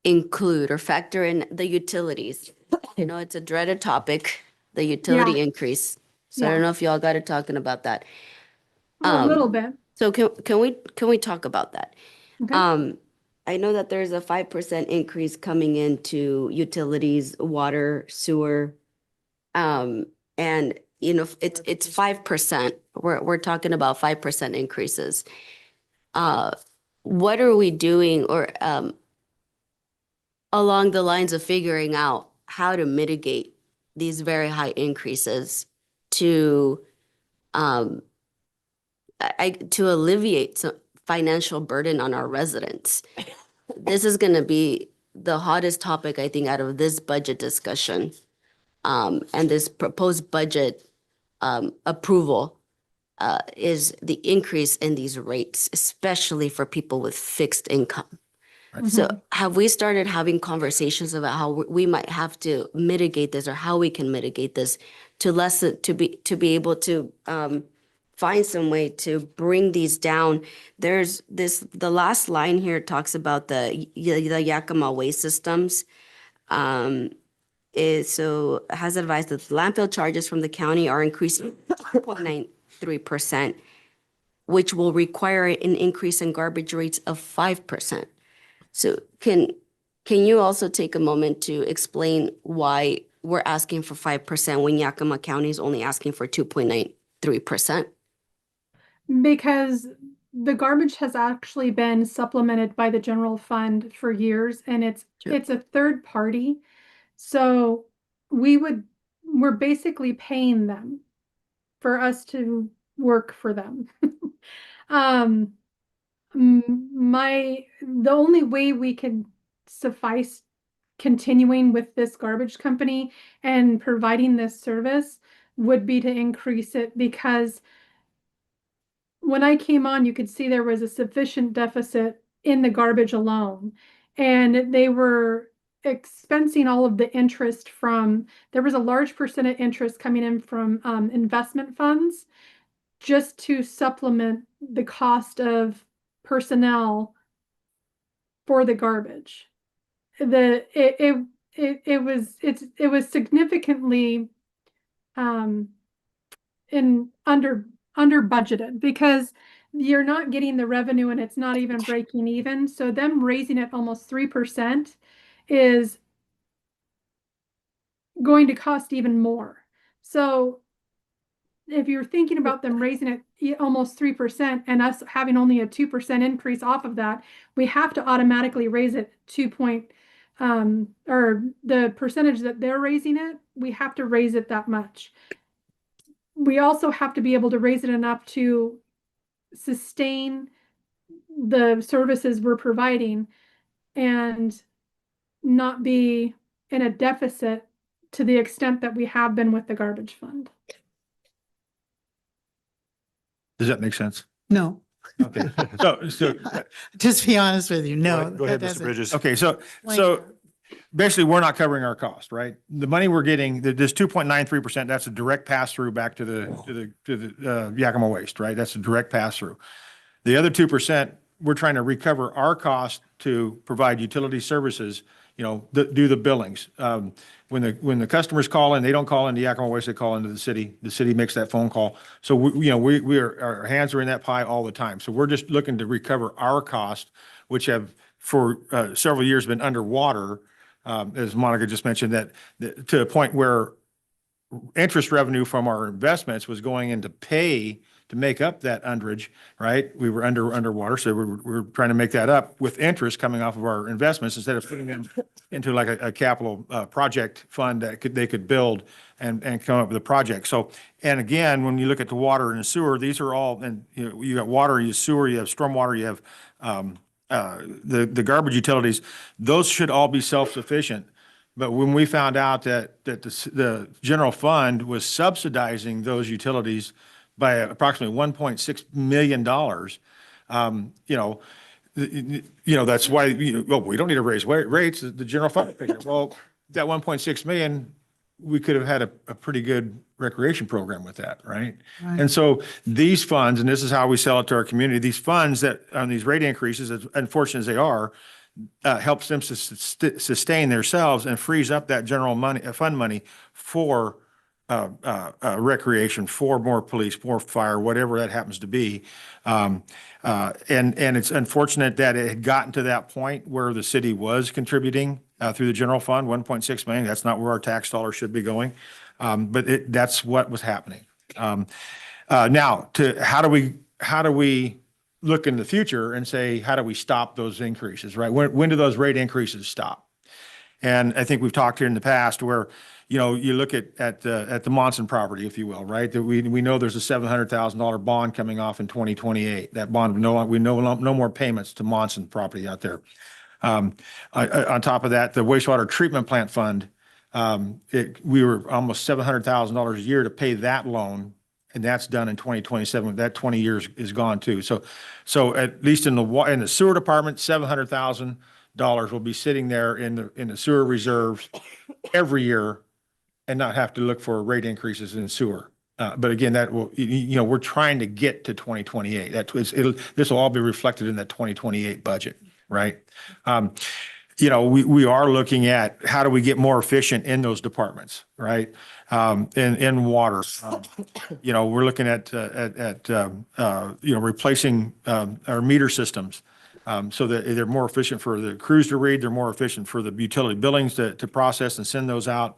include or factor in the utilities? You know, it's a dreaded topic, the utility increase. So I don't Yeah. know if y'all got to talking about that. A little bit. So can we talk about that? Okay. I know that there's a 5% increase coming into utilities, water, sewer. And you know, it's 5%. We're talking about 5% increases. What are we doing or along the lines of figuring out how to mitigate these very high increases to to alleviate some financial burden on our residents? This is going to be the hottest topic, I think, out of this budget discussion. And this proposed budget approval is the increase in these rates, especially for people with fixed income. So have we started having conversations about how we might have to mitigate this or how we can mitigate this to lessen, to be able to find some way to bring these down? There's the last line here talks about the Yakima waste systems. So has advised that landfill charges from the county are increasing 0.93%, which will require an increase in garbage rates of 5%. So can you also take a moment to explain why we're asking for 5% when Yakima County is only asking for 2.93%? Because the garbage has actually been supplemented by the general fund for years, and it's a third party. So we're basically paying them for us to work for them. The only way we can suffice continuing with this garbage company and providing this service would be to increase it, because when I came on, you could see there was a sufficient deficit in the garbage alone, and they were expensing all of the interest there was a large percent of interest coming in from investment funds just to supplement the cost of personnel for the garbage. It was significantly under budgeted, because you're not getting the revenue and it's not even breaking even. So them raising it almost 3% is going to cost even more. So if you're thinking about them raising it almost 3% and us having only a 2% increase off of that, we have to automatically raise it or the percentage that they're raising it, we have to raise it that much. We also have to be able to raise it enough to sustain the services we're providing and not be in a deficit to the extent that we have been with the garbage fund. Does that make sense? No, Okay. So just be honest with you. No. Go ahead, that Mr. doesn't- Bridges. okay, so basically, we're not covering our cost, right? The money we're getting, this 2.93%, that's a direct pass-through back to the Yakima Waste, right? That's a direct pass-through. The other 2%, we're trying to recover our cost to provide utility services do the billings. When the customers call in, they don't call into Yakima Waste, they call into the city. The city makes that phone call. So our hands are in that pie all the time. So we're just looking to recover our cost, which have for several years been underwater, as Monica just mentioned, that to a point where interest revenue from our investments was going into pay to make up that underage, right? We were underwater, so we're trying to make that up with interest coming off of our investments instead of putting them into like a capital project fund that they could build and come up with a project. So, and again, when you look at the water and the sewer, these are all, and you got water, you have sewer, you have stormwater, you have the garbage utilities. Those should all be self-sufficient. But when we found out that the general fund was subsidizing those utilities by approximately $1.6 million, that's why, we don't need to raise rates, the general fund. Well, that 1.6 million, we could have had a pretty good recreation program with that, right? And so these funds, and this is how we sell it to our community, these funds that on these rate increases, as unfortunate as they are, helps them to sustain themselves and frees up that general fund money for recreation, for more police, more fire, whatever that happens to be. And it's unfortunate that it had gotten to that point where the city was contributing through the general fund, 1.6 million. That's not where our tax dollars should be going. But that's what was happening. Now, how do we look in the future and say, how do we stop those increases, right? When do those rate increases stop? And I think we've talked here in the past where, you look at the Monson property, if you will, right? That we know there's a $700,000 bond coming off in 2028. That bond, we know no more payments to Monson property out there. On top of that, the wastewater treatment plant fund, we were almost $700,000 a year to pay that loan. And that's done in 2027. That 20 years is gone too. So at least in the sewer department, $700,000 will be sitting there in the sewer reserves every year and not have to look for rate increases in sewer. But again, that will, we're trying to get to 2028. This will all be reflected in that 2028 budget, right? We are looking at how do we get more efficient in those departments, right? In water, we're looking at replacing our meter systems so that they're more efficient for the crews to read. They're more efficient for the utility billings to process and send those out.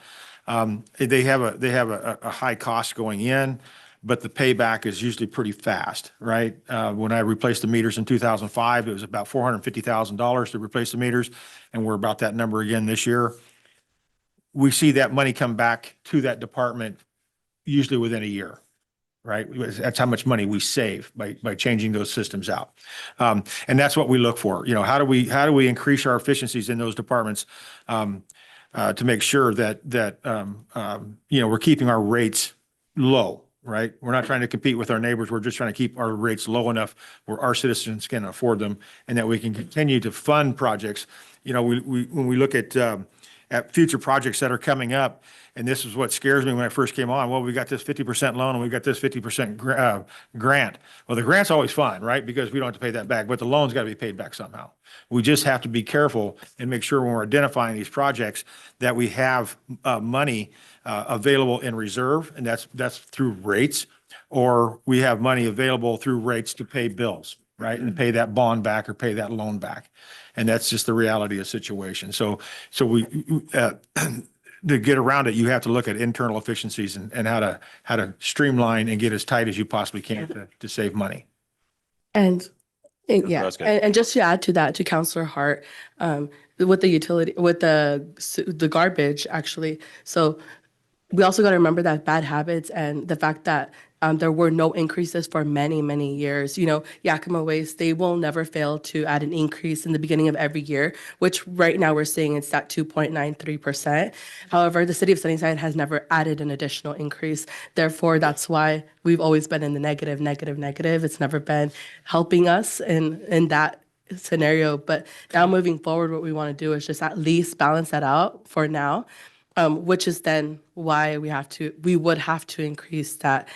They have a high cost going in, but the payback is usually pretty fast, right? When I replaced the meters in 2005, it was about $450,000 to replace the meters, and we're about that number again this year. We see that money come back to that department usually within a year, right? That's how much money we save by changing those systems out. And that's what we look for. How do we increase our efficiencies in those departments to make sure that we're keeping our rates low, right? We're not trying to compete with our neighbors. We're just trying to keep our rates low enough where our citizens can afford them and that we can continue to fund projects. When we look at future projects that are coming up, and this is what scares me when I first came on. Well, we got this 50% loan and we got this 50% grant. Well, the grant's always fine, right? Because we don't have to pay that back, but the loan's got to be paid back somehow. We just have to be careful and make sure when we're identifying these projects that we have money available in reserve, and that's through rates, or we have money available through rates to pay bills, right? And pay that bond back or pay that loan back. And that's just the reality of the situation. So we, to get around it, you have to look at internal efficiencies and how to streamline and get as tight as you possibly can to save money. And yeah, That's good. and just to add to that, to Councilor Hart, with the garbage, actually. So we also got to remember that bad habits and the fact that there were no increases for many, many years. Yakima Waste, they will never fail to add an increase in the beginning of every year, which right now we're seeing it's at 2.93%. However, the city of Sunnyside has never added an additional increase. Therefore, that's why we've always been in the negative. It's never been helping us in that scenario. But now moving forward, what we want to do is just at least balance that out for now. Which is then why we would have to increase that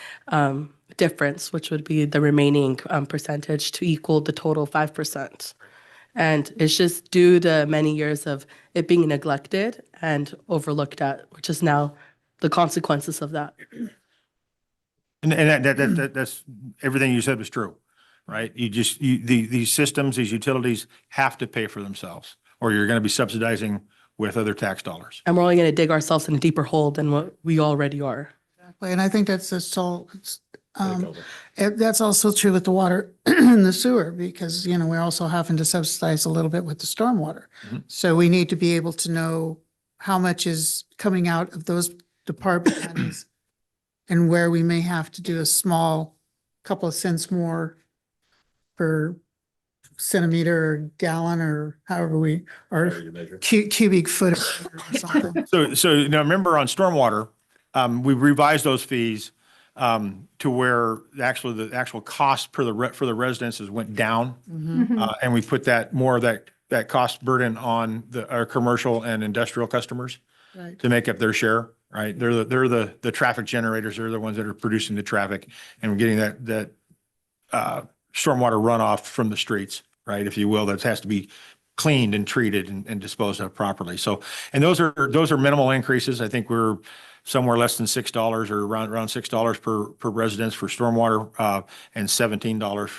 difference, which would be the remaining percentage to equal the total 5%. And it's just due to many years of it being neglected and overlooked at, which is now the consequences of that. And that's, everything you said was true, right? These systems, these utilities have to pay for themselves, or you're going to be subsidizing with other tax dollars. And we're only going to dig ourselves in a deeper hole than what we already are. And I think that's that's also true with the water and the sewer, because, you know, we're also having to subsidize a little bit with the stormwater. Mhm. So we need to be able to know how much is coming out of those department monies and where we may have to do a small couple of cents more per centimeter or gallon or however we, or cubic foot or something. So now remember on stormwater, we revised those fees to where the actual cost for the residences went down. And we put more of that cost burden on our commercial and industrial customers Right. to make up their share, right? They're the traffic generators. They're the ones that are producing the traffic and getting that stormwater runoff from the streets, right? If you will, that has to be cleaned and treated and disposed of properly. So, and those are minimal increases. I think we're somewhere less than $6 or around $6 per residence for stormwater, and $17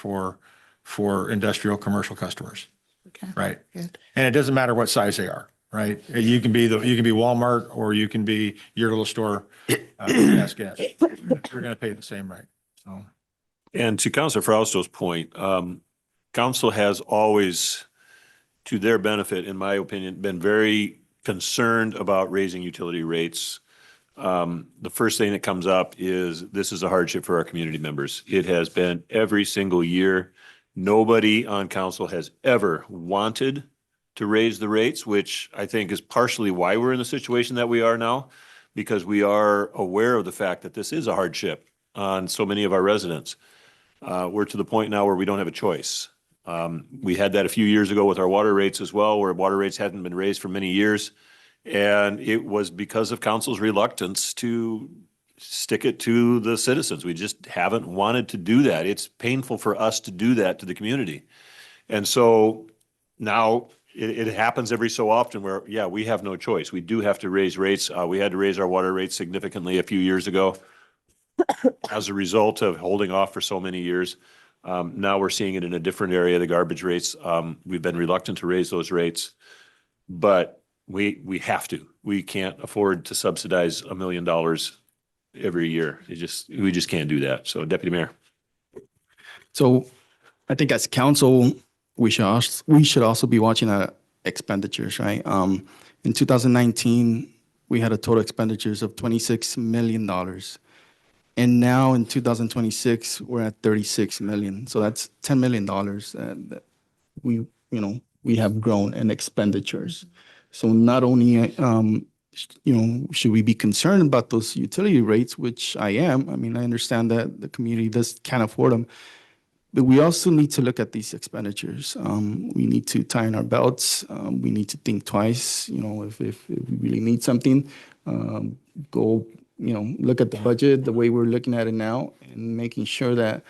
for industrial commercial customers, Okay. right? Good. And it doesn't matter what size they are, right? You can be Walmart, or you can be your little store, gas. You're going to pay the same rate. So. And to Councilor Frausto's point, council has always, to their benefit, in my opinion, been very concerned about raising utility rates. The first thing that comes up is this is a hardship for our community members. It has been every single year. Nobody on council has ever wanted to raise the rates, which I think is partially why we're in the situation that we are now, because we are aware of the fact that this is a hardship on so many of our residents. We're to the point now where we don't have a choice. We had that a few years ago with our water rates as well, where water rates hadn't been raised for many years. And it was because of council's reluctance to stick it to the citizens. We just haven't wanted to do that. It's painful for us to do that to the community. And so now it happens every so often where, yeah, we have no choice. We do have to raise rates. We had to raise our water rates significantly a few years ago as a result of holding off for so many years. Now we're seeing it in a different area, the garbage rates. We've been reluctant to raise those rates, but we have to. We can't afford to subsidize $1 million every year. We just can't do that. So Deputy Mayor. So I think as council, we should also be watching our expenditures, right? In 2019, we had a total expenditures of $26 million. And now in 2026, we're at 36 million. So that's $10 million that we have grown in expenditures. So not only, should we be concerned about those utility rates, which I am. I mean, I understand that the community can't afford them, but we also need to look at these expenditures. We need to tighten our belts. We need to think twice. If we really need something, go. Look at the budget the way we're looking at it now, and making sure that,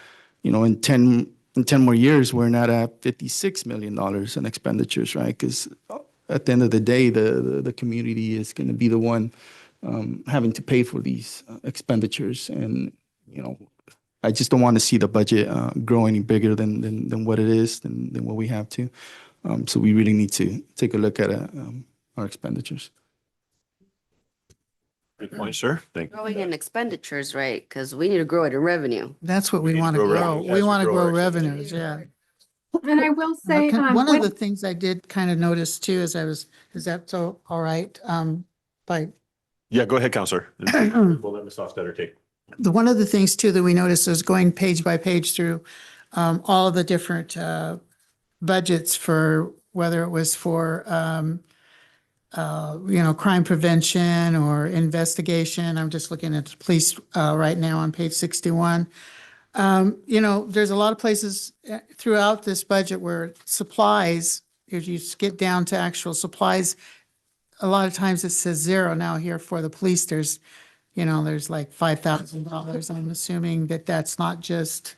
in 10 more years, we're not at $56 million in expenditures, right? Because at the end of the day, the community is going to be the one having to pay for these expenditures. And, I just don't want to see the budget grow any bigger than what it is, than what we have to. So we really need to take a look at our expenditures. Good point, sir. Thank you. Growing in expenditures, right? Because we need to grow it in revenue. That's what We we need to want to grow grow. revenue We as we want to grow grow our revenues, yeah. And I will say, One when- of the things I did kind of notice too, is that so all right? By Yeah, go ahead, Counselor. We'll let Ms. Hofstadter take. one of the things too that we noticed is going page by page through all of the different budgets for whether it was for crime prevention or investigation. I'm just looking at the police right now on page 61. There's a lot of places throughout this budget where supplies, if you get down to actual supplies, a lot of times it says zero. Now here for the police, there's like $5,000. I'm assuming that that's not just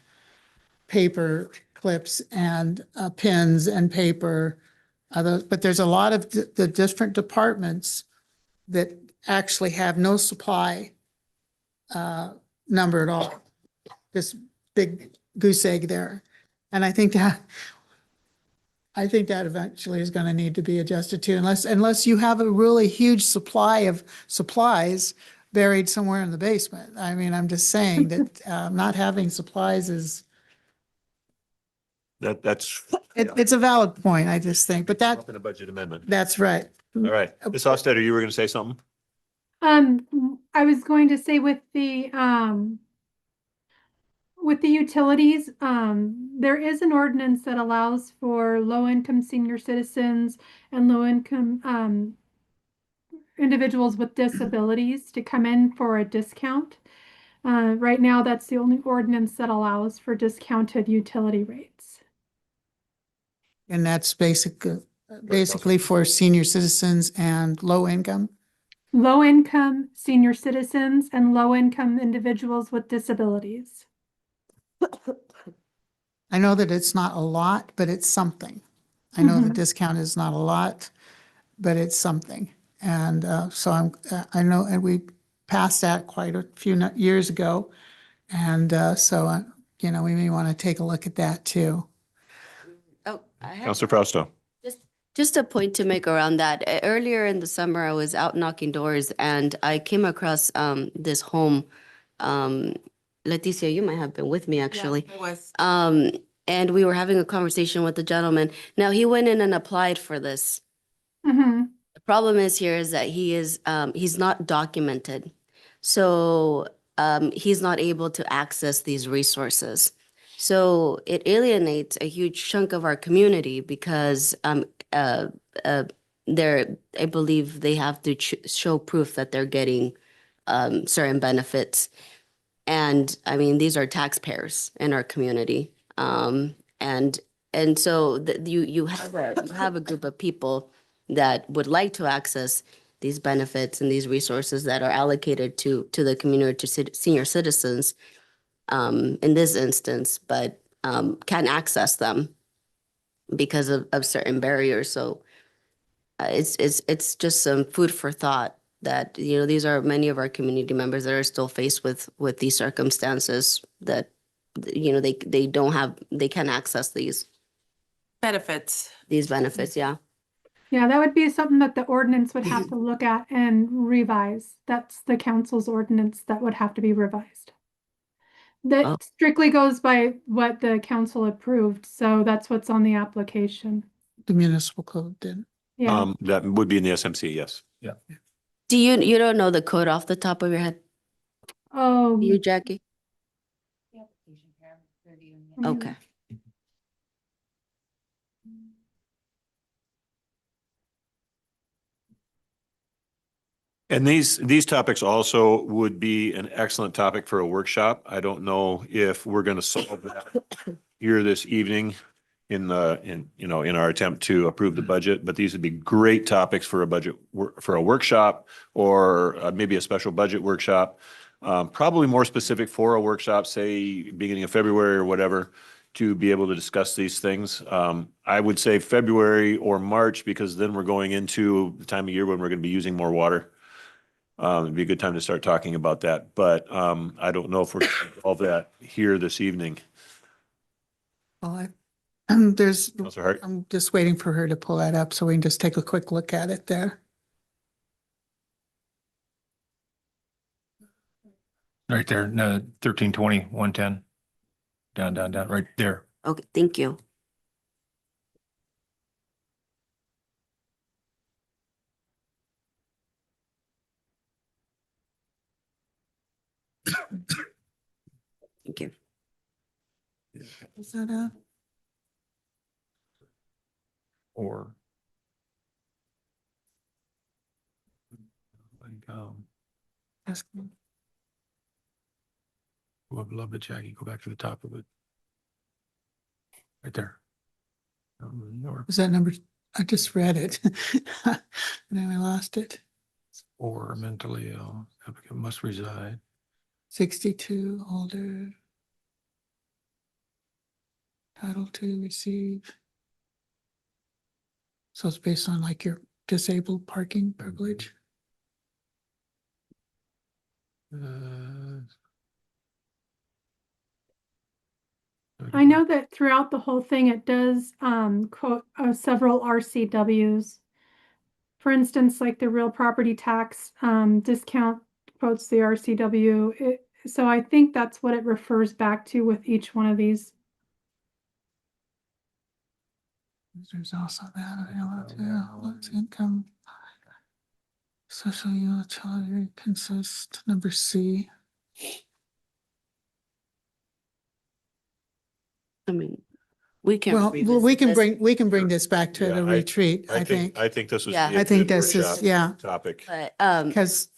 paper clips and pens and paper. But there's a lot of the different departments that actually have no supply number at all. This big goose egg there. And I think that eventually is going to need to be adjusted too, unless you have a really huge supply of supplies buried somewhere in the basement. I mean, I'm just saying that not having supplies is, That's it's a valid point, I just think, but up in a budget amendment. that's right. All right. Ms. Hofstadter, you were going to say something? I was going to say with the utilities, there is an ordinance that allows for low-income senior citizens and low-income individuals with disabilities to come in for a discount. Right now, that's the only ordinance that allows for discounted utility rates. And that's basically for senior citizens and low income. Low-income senior citizens and low-income individuals with disabilities. I know that it's not a lot, but it's something. I know the Mhm. discount is not a lot, but it's something. And so I know, and we passed that quite a few years ago. And so, we may want to take a look at that too. Oh, I have Counselor Fausto. just a point to make around that. Earlier in the summer, I was out knocking doors and I came across this home. Leticia, you might have been with me actually. And we were having a conversation with the gentleman. Now he went in and applied for this. Mhm. The problem is that he's not documented. So he's not able to access these resources. So it alienates a huge chunk of our community because I believe they have to show proof that they're getting certain benefits. And I mean, these are taxpayers in our community. And so you have a group of people that would like to access these benefits and these resources that are allocated to the community, to senior citizens in this instance, but can't access them because of certain barriers. So it's just some food for thought that, these are many of our community members that are still faced with these circumstances that, they can't access these benefits. benefits. Yeah. Yeah, that would be something that the ordinance would have to look at and revise. That's the council's ordinance that would have to be revised. Oh. That strictly goes by what the council approved, so that's what's on the application. The municipal code did. Yeah, That would be in the SMC, yes. Do you don't know the code off the top of your head? oh. You, Jackie? mm, Okay. And these topics also would be an excellent topic for a workshop. I don't know if we're going to solve that here this evening in our attempt to approve the budget, but these would be great topics for a workshop or maybe a special budget workshop. Probably more specific for a workshop, say beginning of February or whatever, to be able to discuss these things. I would say February or March, because then we're going into the time of year when we're going to be using more water. It'd be a good time to start talking about that, but I don't know if we're going to involve that here this evening. Well, Counselor Hart? I'm just waiting for her to pull that up so we can just take a quick look at it there. Right there, no, 1320, 110. Down, right there. Okay, thank you. Thank you. Is that a? Or. Would love it, Jackie. Go back to the top of it. Right there. Was that number? I just read it. And then I lost it. Or mentally ill applicant must reside. 62 older. Title to receive. So it's based on like your disabled parking privilege. I know that throughout the whole thing, it does quote several RCWs. For instance, like the real property tax discount quotes the RCW. So I think that's what it refers back to with each one of these. There's also that, what's income. Social utility consist, number C. I mean, we can. Well, revisit we can this, we can bring this back to Yeah, the retreat, I think. I think this was. Yeah. be a I think good this is, workshop yeah, Topic. But, because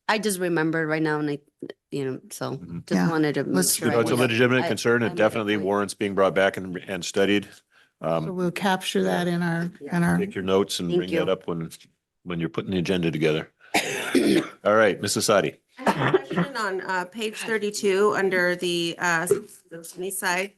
I just remembered right now and so Mhm. just Yeah, wanted to make let's- sure. You know, it's a I- legitimate I- concern. I It made a definitely point. warrants being brought back and studied. so we'll capture that in our, Take your notes and Thank bring that you. up when you're putting the agenda together. All right, Mrs. Sadi. I have a question on page 32 under the Sydney side.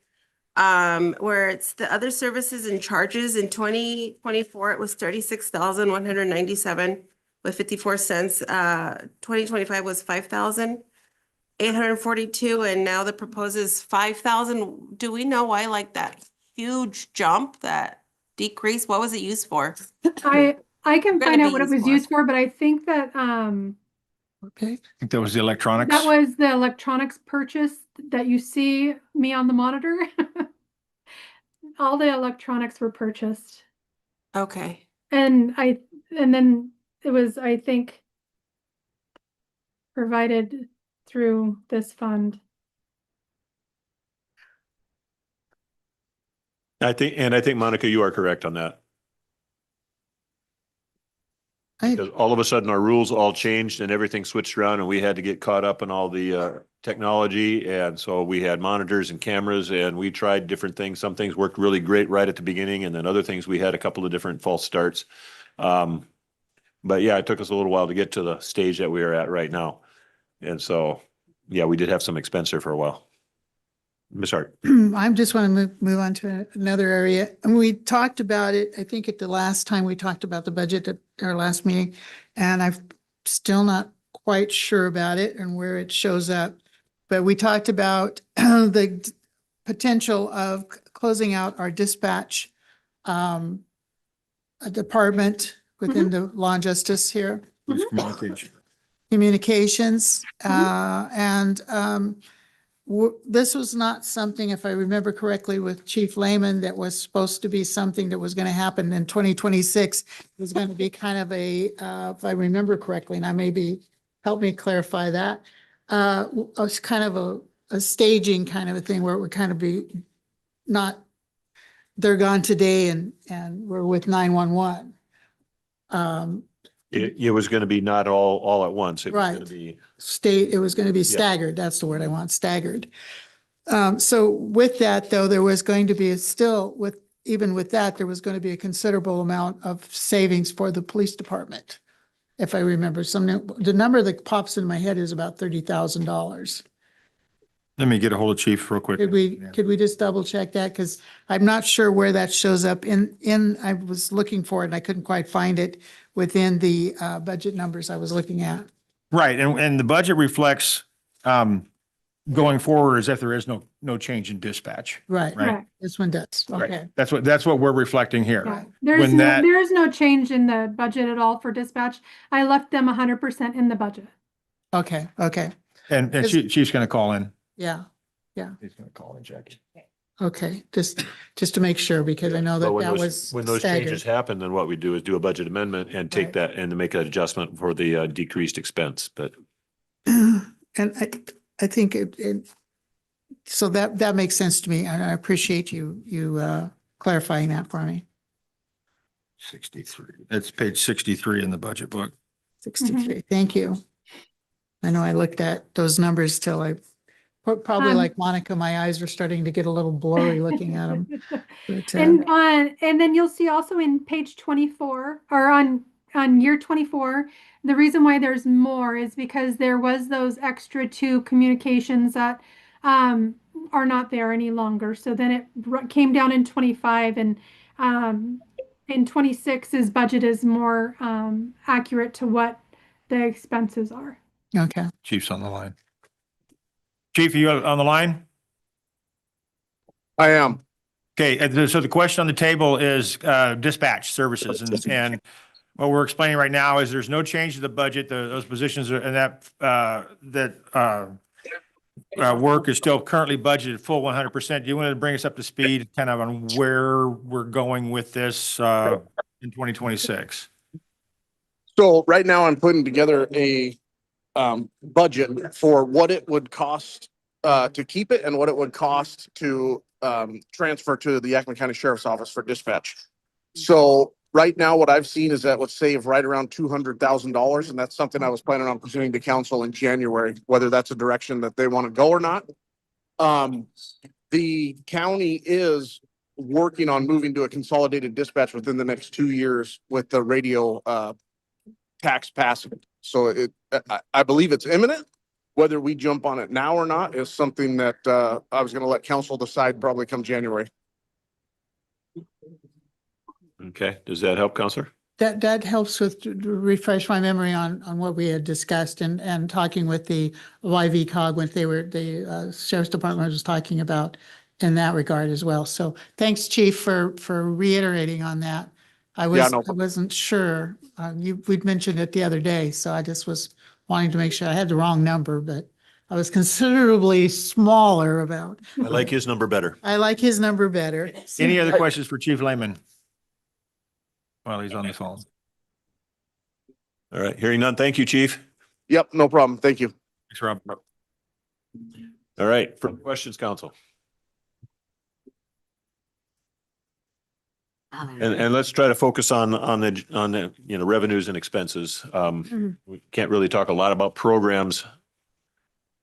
Where it's the other services and charges in 2024, it was 36,197 with 54 cents. 2025 was 5,842, and now the proposed is 5,000. Do we know why like that huge jump, that decrease? What was it used for? I can Gonna find out be what it used was for. used for, but I think that okay, I think that was the electronics. that was the electronics purchase that you see me on the monitor. All the electronics were purchased. Okay. And then it was, I think, provided through this fund. I think Monica, you are correct on that. Because all of a sudden our rules all changed and everything switched around and we had to get caught up in all the technology. And so we had monitors and cameras and we tried different things. Some things worked really great right at the beginning and then other things we had a couple of different false starts. But yeah, it took us a little while to get to the stage that we are at right now. And so, yeah, we did have some expense there for a while. Ms. Hart. I just want to move on to another area. And we talked about it, I think at the last time we talked about the budget at our last meeting, and I'm still not quite sure about it and where it shows up. But we talked about the potential of closing out our dispatch a department within the law and justice here. Communications, this was not something, if I remember correctly, with Chief Lehman, that was supposed to be something that was going to happen in 2026. It was going to be kind of a, if I remember correctly, and I maybe help me clarify that. It was kind of a staging kind of a thing where it would kind of be not, they're gone today and we're with 911. It was going to be not all at once. It was going Right. to be. It was going to be staggered. That's the word I want, staggered. So with that, though, there was going to be even with that, there was going to be a considerable amount of savings for the police department. If I remember the number that pops in my head is about $30,000. Let me get a hold of Chief real quick. Could we just double check that? Because I'm not sure where that shows up I was looking for it and I couldn't quite find it within the budget numbers I was looking at. Right, and the budget reflects going forward as if there is no change in dispatch. Right. Right. This one does. Right. Okay. That's what we're reflecting here. Yeah. When that- There is no change in the budget at all for dispatch. I left them 100% in the budget. Okay. Okay. And Chief's gonna call in. Yeah. He's gonna call in, Jackie. Okay. Just to make sure, because I know But that was when those changes staggered. happen, then what we do is do a budget amendment and take Right. that and make an adjustment for the decreased expense. But And I think so that makes sense to me. And I appreciate you clarifying that for me. 63. That's page 63 in the budget book. 63. Thank you. I know I looked at those numbers till probably like Monica, my eyes were starting to get a little blurry looking at them. But, And then you'll see also in page 24 or on year 24, the reason why there's more is because there was those extra 2 communications that are not there any longer. So then it came down in 25 and in 26's budget is more accurate to what the expenses are. Okay. Chief's on the line. Chief, are you on the line? I am. Okay, so the question on the table is dispatch services and what we're explaining right now is there's no change to the budget. Those positions are, and that work is still currently budgeted full 100%. Do you want to bring us up to speed kind of on where we're going with this in 2026? So right now I'm putting together a budget for what it would cost to keep it and what it would cost to transfer to the Yakima County Sheriff's Office for dispatch. So right now, what I've seen is that would save right around $200,000, and that's something I was planning on presenting to council in January, whether that's a direction that they want to go or not. The county is working on moving to a consolidated dispatch within the next 2 years with the radio tax passing. So I believe it's imminent. Whether we jump on it now or not is something that I was going to let council decide probably come January. Okay, does that help, Counselor? That helps with to refresh my memory on what we had discussed and talking with the YVCOG when the Sheriff's Department was talking about in that regard as well. So thanks, Chief, for reiterating on that. I wasn't sure. We'd mentioned it the other day, so I just was wanting to make sure I had the wrong number, but I was considerably smaller about. I like his number better. I like his number better. Any other questions for Chief Lehman? While he's on the phone. All right, hearing none. Thank you, Chief. Yep, no problem. Thank you. Thanks, Rob. All right, for questions, council. And let's try to focus on the, revenues and expenses. We can't really talk a lot about programs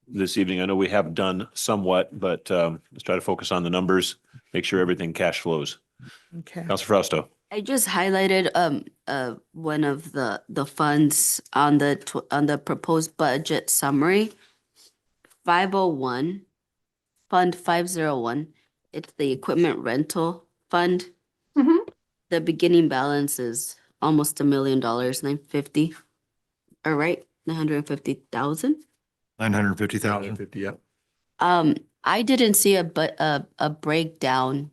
this evening. I know we have done somewhat, but let's try to focus on the numbers, make sure everything cash flows. Okay. Councilor Frausto. I just highlighted one of the funds on the proposed budget summary. 501, Fund 501. It's the equipment rental fund. Mhm. The beginning balance is almost $1 million, 950. All right, 950,000. 950,000. Yeah. I didn't see a breakdown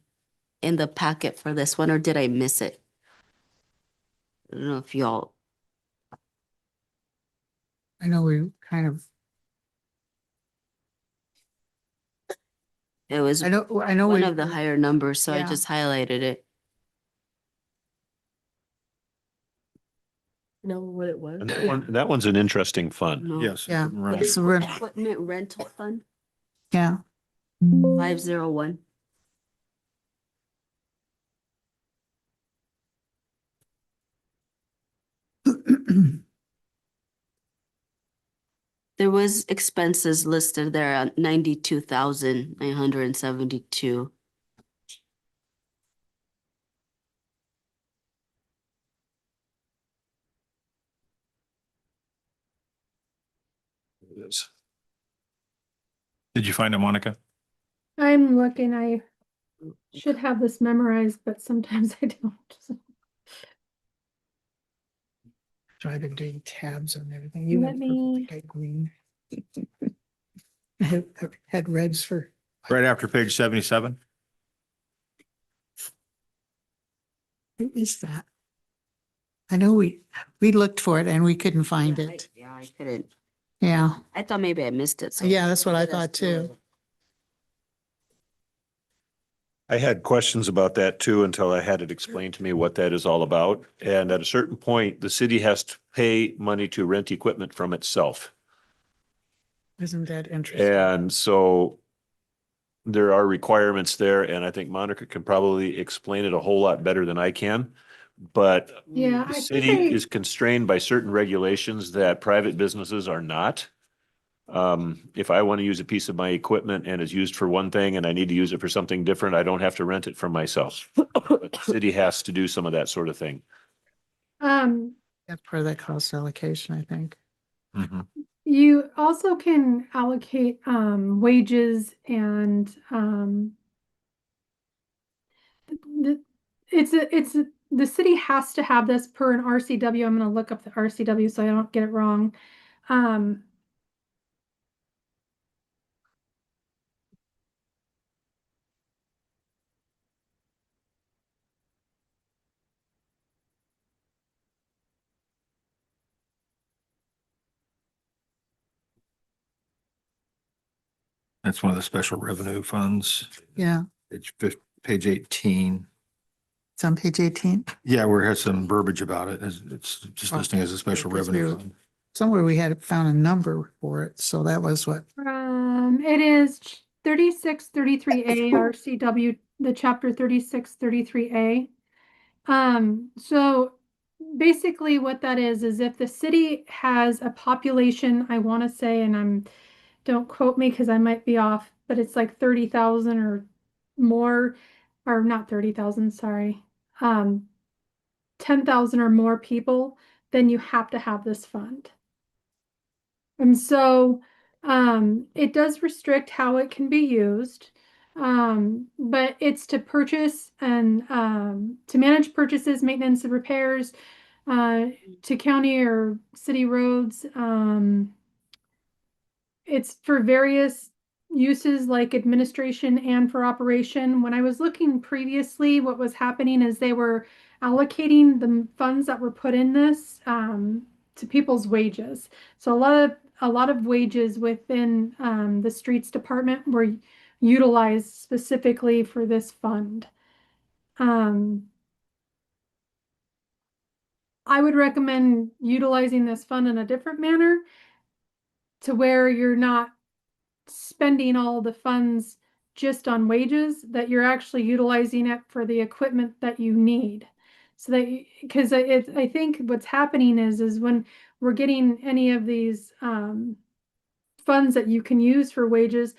in the packet for this one, or did I miss it? I don't know if y'all, I know we kind of, it was I know one we. of the higher numbers, so I Yeah. just highlighted it. Know what it was? And that one's an interesting fund. No. Yes. Yeah. Right. It's real- Equipment rental fund, Yeah. 501. There was expenses listed there at 92,972. It is. Did you find it, Monica? I'm looking, I should have this memorized, but sometimes I don't. Try to do tabs on everything. You Let me- Green. I had reds for. Right after page 77. Who is that? I know we looked for it and we couldn't find Yeah, it. I couldn't. Yeah, I thought maybe I missed it. so- yeah, that's what I thought too. I had questions about that too until I had it explained to me what that is all about. And at a certain point, the city has to pay money to rent equipment from itself. Isn't that interesting? And so there are requirements there, and I think Monica can probably explain it a whole lot better than I can. But Yeah, the I think city I- is constrained by certain regulations that private businesses are not. If I want to use a piece of my equipment and it's used for one thing and I need to use it for something different, I don't have to rent it from myself. But the city has to do some of that sort of thing. That's part of that cost allocation, I think. Mm-hmm. You also can allocate wages and the city has to have this per an RCW. I'm going to look up the RCW so I don't get it wrong. That's one of the special revenue funds. Yeah, It's page 18. it's on page 18. Yeah, where it has some verbiage about it. It's just Oh, listing as a special because revenue we were- fund. Somewhere we had found a number for it, so that was what, It is 3633A RCW, the chapter 3633A. So basically what that is if the city has a population, I want to say, and don't quote me because I might be off, but it's like 30,000 or more, or not 30,000, sorry. 10,000 or more people, then you have to have this fund. And so it does restrict how it can be used, but it's to purchase and to manage purchases, maintenance, and repairs to county or city roads. It's for various uses like administration and for operation. When I was looking previously, what was happening is they were allocating the funds that were put in this to people's wages. So a lot of wages within the streets department were utilized specifically for this fund. I would recommend utilizing this fund in a different manner to where you're not spending all the funds just on wages, that you're actually utilizing it for the equipment that you need. So that, because I think what's happening is when we're getting any of these funds that you can use for wages,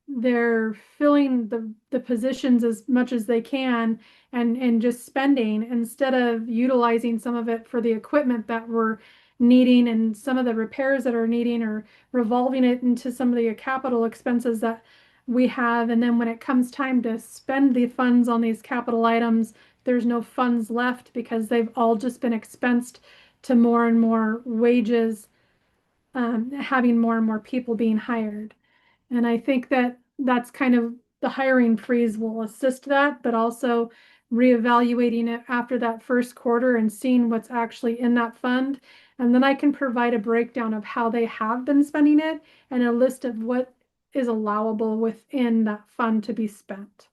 they're filling the positions as much as they can and just spending instead of utilizing some of it for the equipment that we're needing and some of the repairs that are needing, or revolving it into some of the capital expenses that we have. And then when it comes time to spend the funds on these capital items, there's no funds left because they've all just been expensed to more and more wages, having more and more people being hired. And I think that that's kind of the hiring freeze will assist that, but also reevaluating it after that first quarter and seeing what's actually in that fund. And then I can provide a breakdown of how they have been spending it and a list of what is allowable within that fund to be spent.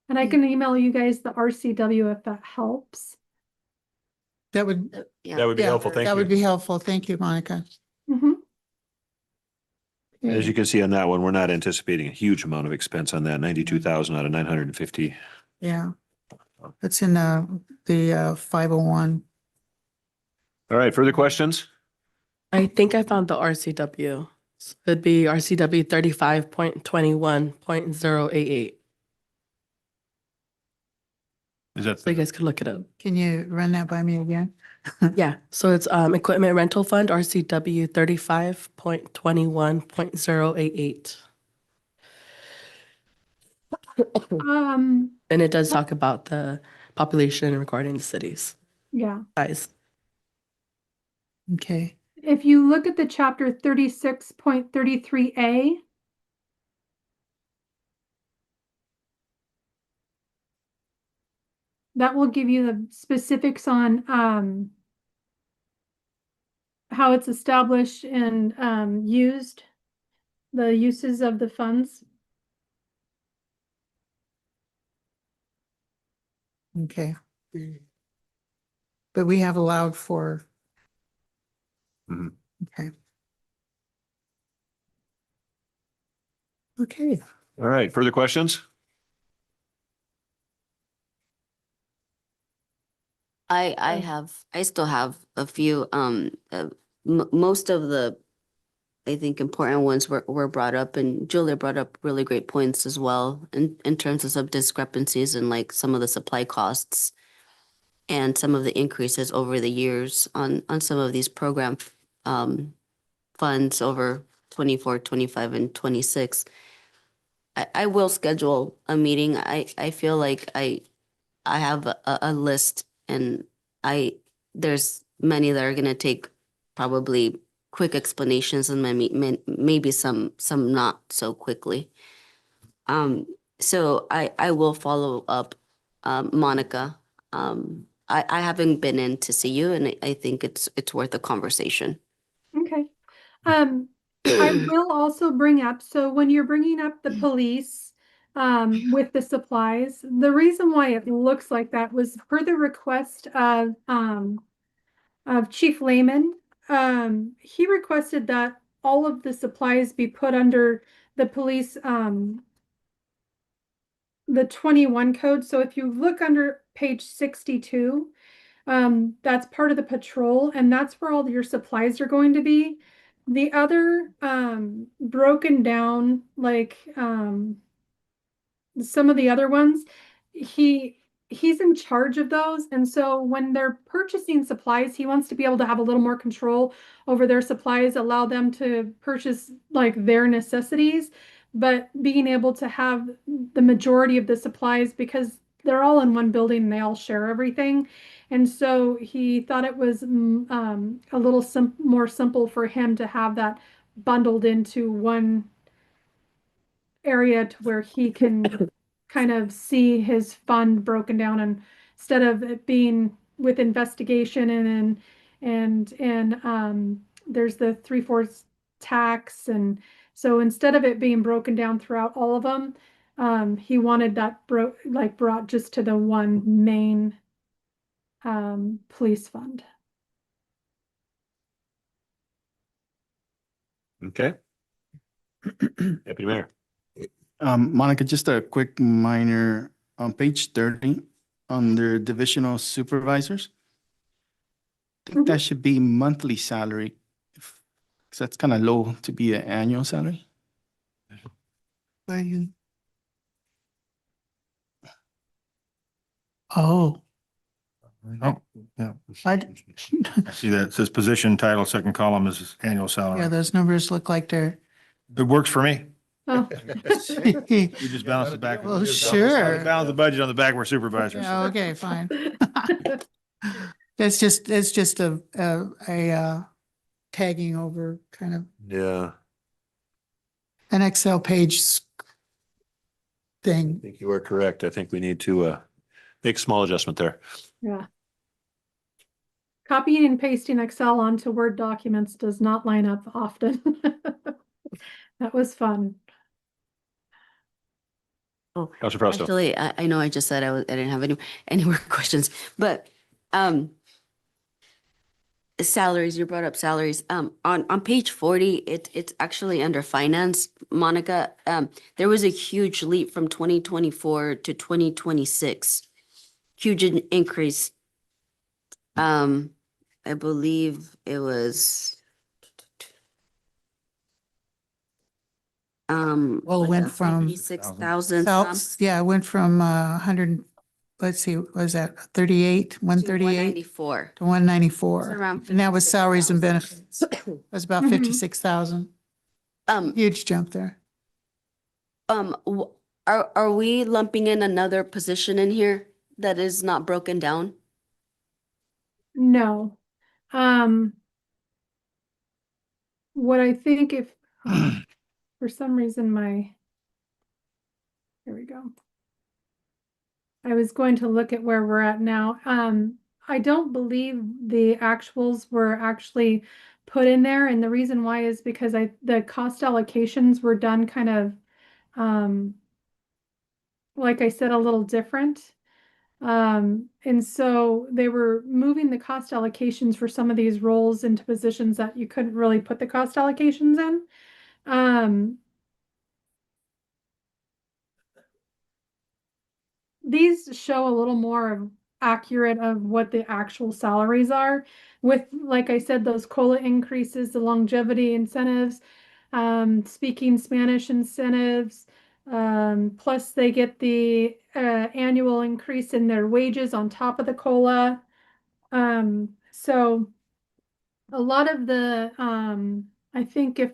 And I can email you guys the RCW if that helps. that would, That would be yeah, helpful. Thank that would you. be helpful. Thank you, Monica. Mhm. As you can see on that one, we're not anticipating a huge amount of expense on that, 92,000 out of 950. Yeah. It's in the 501. All right, further questions? I think I found the RCW. So it'd be RCW 35.21.088. Is that So you guys could look it up. Can you run that by me again? Yeah, so it's Equipment Rental Fund, RCW 35.21.088. And it does talk about the population regarding the cities Yeah. size. Okay. If you look at the chapter 36.33A, that will give you the specifics on how it's established and used, the uses of the funds. Okay. But we have allowed for. Mhm. Okay. Okay. All right, further questions? I still have a few, most of the, I think, important ones were brought up, and Julia brought up really great points as well in terms of some discrepancies and like some of the supply costs and some of the increases over the years on some of these program funds over 24, 25, and 26. I will schedule a meeting. I feel like I have a list and there's many that are gonna take probably quick explanations and maybe some not so quickly. So I will follow up, Monica. I haven't been in to see you and I think it's worth a conversation. Okay. I will also bring up, so when you're bringing up the police, with the supplies, the reason why it looks like that was per the request of Chief Lehman. He requested that all of the supplies be put under the police, the 21 code. So if you look under page 62, that's part of the patrol, and that's where all your supplies are going to be. The other broken down, like some of the other ones, he's in charge of those. And so when they're purchasing supplies, he wants to be able to have a little more control over their supplies, allow them to purchase like their necessities, but being able to have the majority of the supplies because they're all in one building and they all share everything. And so he thought it was a little more simple for him to have that bundled into one area to where he can kind of see his fund broken down, and instead of it being with investigation and there's the 3/4 tax, and so instead of it being broken down throughout all of them, he wanted that brought just to the one main police fund. Okay. Deputy Mayor. Monica, just a quick minor, on page 30, under divisional supervisors. I think that should be monthly salary, because that's kind of low to be an annual salary. Where you? Oh, Oh, yeah. I, See that, it says position title, second column is annual salary. yeah, those numbers look like they're. It works for me. Oh, We just balance it back. Well, sure. Balance the budget on the back, we're supervisors. Yeah, okay, fine. It's just a tagging over kind of Yeah, an Excel page I thing. think you are correct. I think we need to make a small adjustment there. yeah. Copying and pasting Excel onto Word documents does not line up often. That was fun. Oh, Councilor Fausto. actually, I know I just said I didn't have any more questions, but salaries, you brought up salaries. On page 40, it's actually under finance, Monica. There was a huge leap from 2024 to 2026. Huge increase. I believe it was Well, it went from 6,000 yeah, it went from 100, let's see, was that 38, 138 194. to 194? Around And that was salaries and 56,000. benefits. It was about Mhm. 56,000. Huge jump there. Are we lumping in another position in here that is not broken down? No. What I think if, for some reason here we go. I was going to look at where we're at now. I don't believe the actuals were actually put in there. And the reason why is because the cost allocations were done kind of, like I said, a little different. And so they were moving the cost allocations for some of these roles into positions that you couldn't really put the cost allocations in. These show a little more accurate of what the actual salaries are with, like I said, those COLA increases, the longevity incentives, speaking Spanish incentives, plus they get the annual increase in their wages on top of the COLA. So a lot of the I think if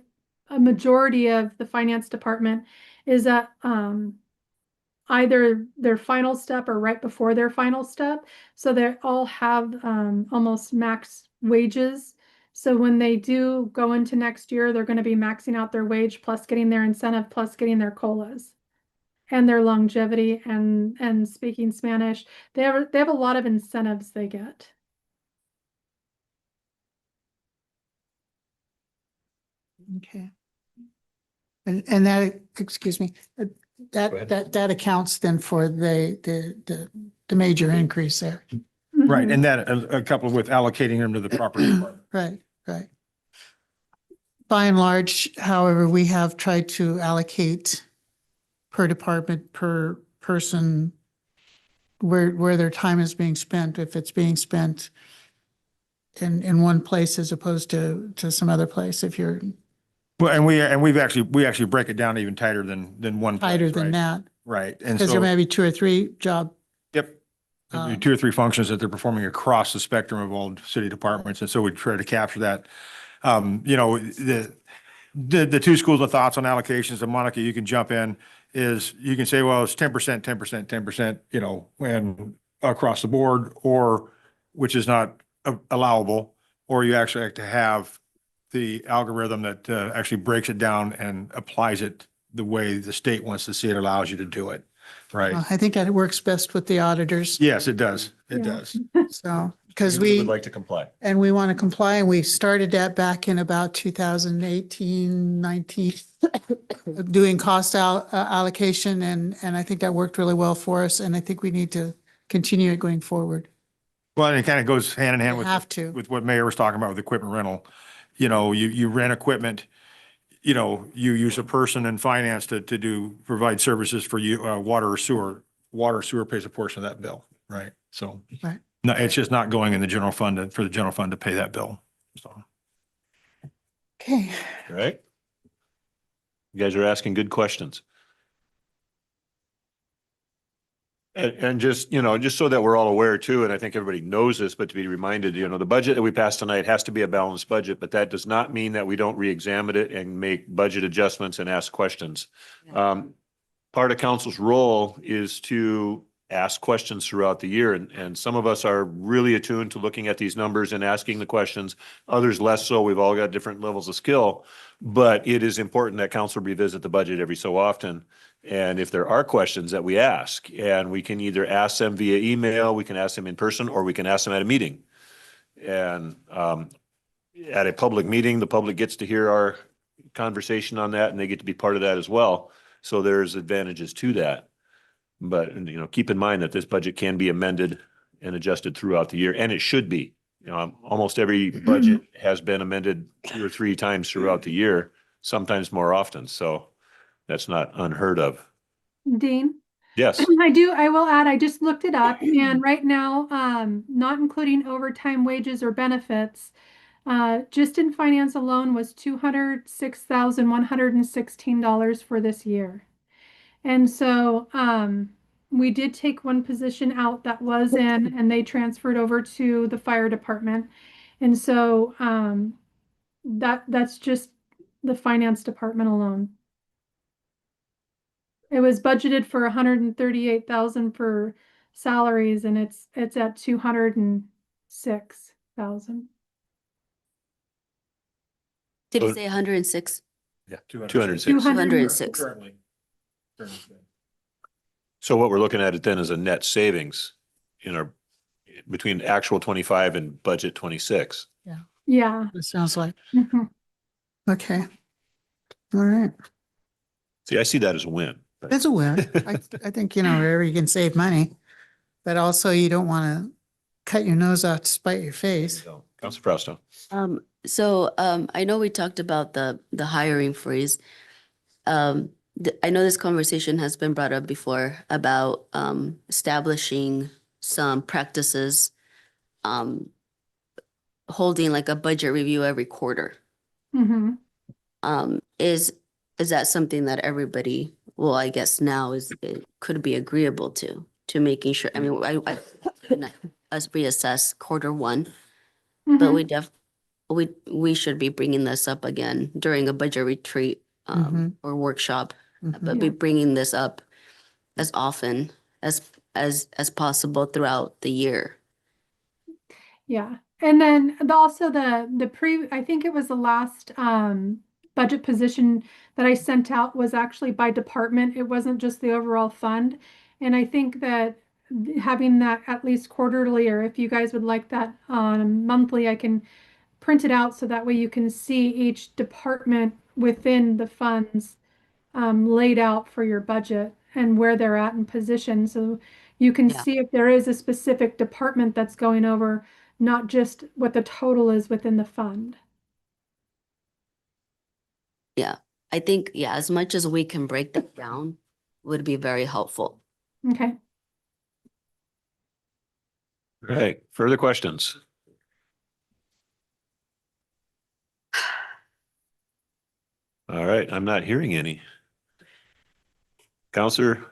a majority of the finance department is at either their final step or right before their final step. So they all have almost max wages. So when they do go into next year, they're going to be maxing out their wage plus getting their incentive plus getting their COLAs and their longevity and speaking Spanish. They have a lot of incentives they get. Okay. And that, excuse me, that accounts then for the major increase there. Right, Mhm. and that coupled with allocating them to the property department. Right, right. By and large, however, we have tried to allocate per department, per person, where their time is being spent, if it's being spent in one place as opposed to some other place, if you're Well, and we actually break it down even tighter than one. place, tighter than right? that. Right, and Because there so, may be 2 or 3 job. yep. There'd be 2 or 3 functions that they're performing across the spectrum of all city departments, and so we try to capture that. You know, the 2 schools of thoughts on allocations, and Monica, you can jump in, is you can say, well, it's 10%, 10%, 10%, you know, and across the board, or which is not allowable, or you actually have to have the algorithm that actually breaks it down and applies it the way the state wants to see it, allows you to do it, right? I think that it works best with the auditors. Yes, it does. It Yeah. does. So, because We we, would like to comply. and we want to comply, and we started that back in about 2018, 19, doing cost allocation, and I think that worked really well for us, and I think we need to continue it going forward. Well, and it kind of goes hand in hand We with, have to. with what Mayor was talking about with equipment rental. You know, you rent equipment, you know, you use a person in finance to provide services for you, water or sewer. Water or sewer pays a portion of that bill, right? So. Right. No, it's just not going in the general fund for the general fund to pay that bill. So. Okay. All right? You guys are asking good questions. And just, you know, just so that we're all aware too, and I think everybody knows this, but to be reminded, you know, the budget that we passed tonight has to be a balanced budget, but that does not mean that we don't re-examine it and make budget adjustments and ask questions. Part of council's role is to ask questions throughout the year, and some of us are really attuned to looking at these numbers and asking the questions, others less so. We've all got different levels of skill, but it is important that council revisit the budget every so often. And if there are questions that we ask, and we can either ask them via email, we can ask them in person, or we can ask them at a meeting. And at a public meeting, the public gets to hear our conversation on that, and they get to be part of that as well. So there's advantages to that. But, you know, keep in mind that this budget can be amended and adjusted throughout the year, and it should be. You know, almost every budget has been amended 2 or 3 times throughout the year, sometimes more often. So that's not unheard of. Dean? Yes. I will add, I just looked it up, and right now, not including overtime wages or benefits, just in finance alone was $206,116 for this year. And so we did take one position out that was in, and they transferred over to the fire department. And so that's just the finance department alone. It was budgeted for 138,000 for salaries, and it's at 206,000. Did you So- say 106? Yeah. 206. 206. Currently. So what we're looking at it then is a net savings in our, between actual 25 and budget 26. Yeah. It sounds like, Mhm. okay. All right. See, I see that as a win. but- It's a win. I think, you know, wherever you can save money, but also you don't want to cut your nose off to spite your face. Council Fausto. I know we talked about the hiring freeze. I know this conversation has been brought up before about establishing some practices, holding like a budget review every quarter. Mhm. Is that something that everybody, well, I guess now it could be agreeable to making sure, I us reassess quarter 1, but Mhm. we we should be bringing this up again during a budget retreat or workshop, but be bringing this up as often as possible throughout the year. Yeah. And then also I think it was the last budget position that I sent out was actually by department. It wasn't just the overall fund. And I think that having that at least quarterly, or if you guys would like that monthly, I can print it out so that way you can see each department within the funds laid out for your budget and where they're at in position. So you can Yeah. see if there is a specific department that's going over, not just what the total is within the fund. Yeah, I think, yeah, as much as we can break that down would be very helpful. Okay. All right, further questions? All right, I'm not hearing any. Counselor,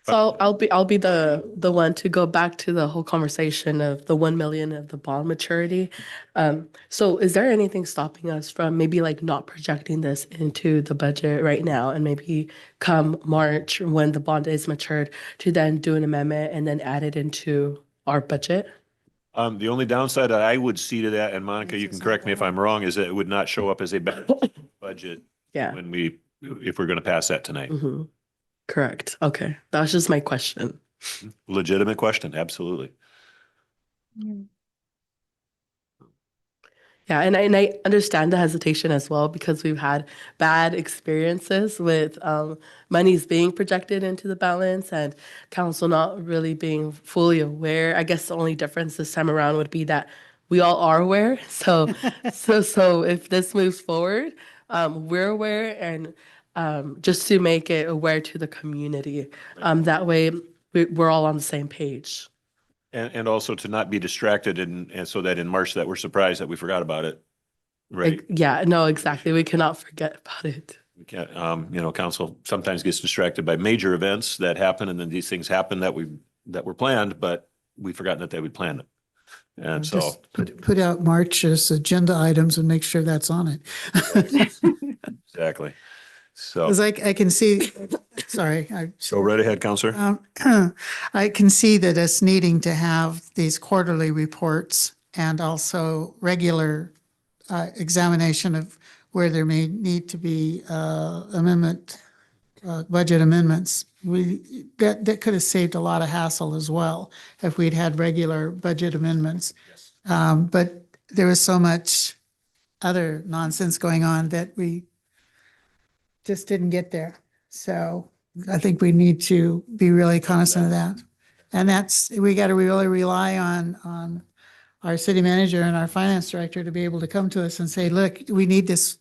So I'll be the one to go back to the whole conversation of the 1 million of the bond maturity. So is there anything stopping us from maybe like not projecting this into the budget right now, and maybe come March when the bond is matured to then do an amendment and then add it into our budget? the only downside that I would see to that, and Monica, you can correct me if I'm wrong, is that it would not show up as a budget Yeah. when if we're gonna pass that tonight. Hmm. Correct. Okay. That was just my question. Legitimate question, absolutely. Yeah, and I understand the hesitation as well, because we've had bad experiences with monies being projected into the balance and council not really being fully aware. I guess the only difference this time around would be that we all are aware. So so if this moves forward, we're aware, and just to make it aware to the community. That way we're all on the same page. And also to not be distracted and so that in March that we're surprised that we forgot about it. Right. Yeah, no, exactly. We cannot forget about it. We can't, council sometimes gets distracted by major events that happen, and then these things happen that were planned, but we've forgotten that they would plan them. And so, Just put out March's agenda items and make sure that's on it. exactly. So, Because I can see, sorry, go right ahead, Counselor. I can see that us needing to have these quarterly reports and also regular examination of where there may need to be budget amendments. That could have saved a lot of hassle as well if we'd had regular budget amendments. But there was so much other nonsense going on that we just didn't get there. So I think we need to be really cognizant of that. And we got to really rely on our city manager and our finance director to be able to come to us and say, look, we need this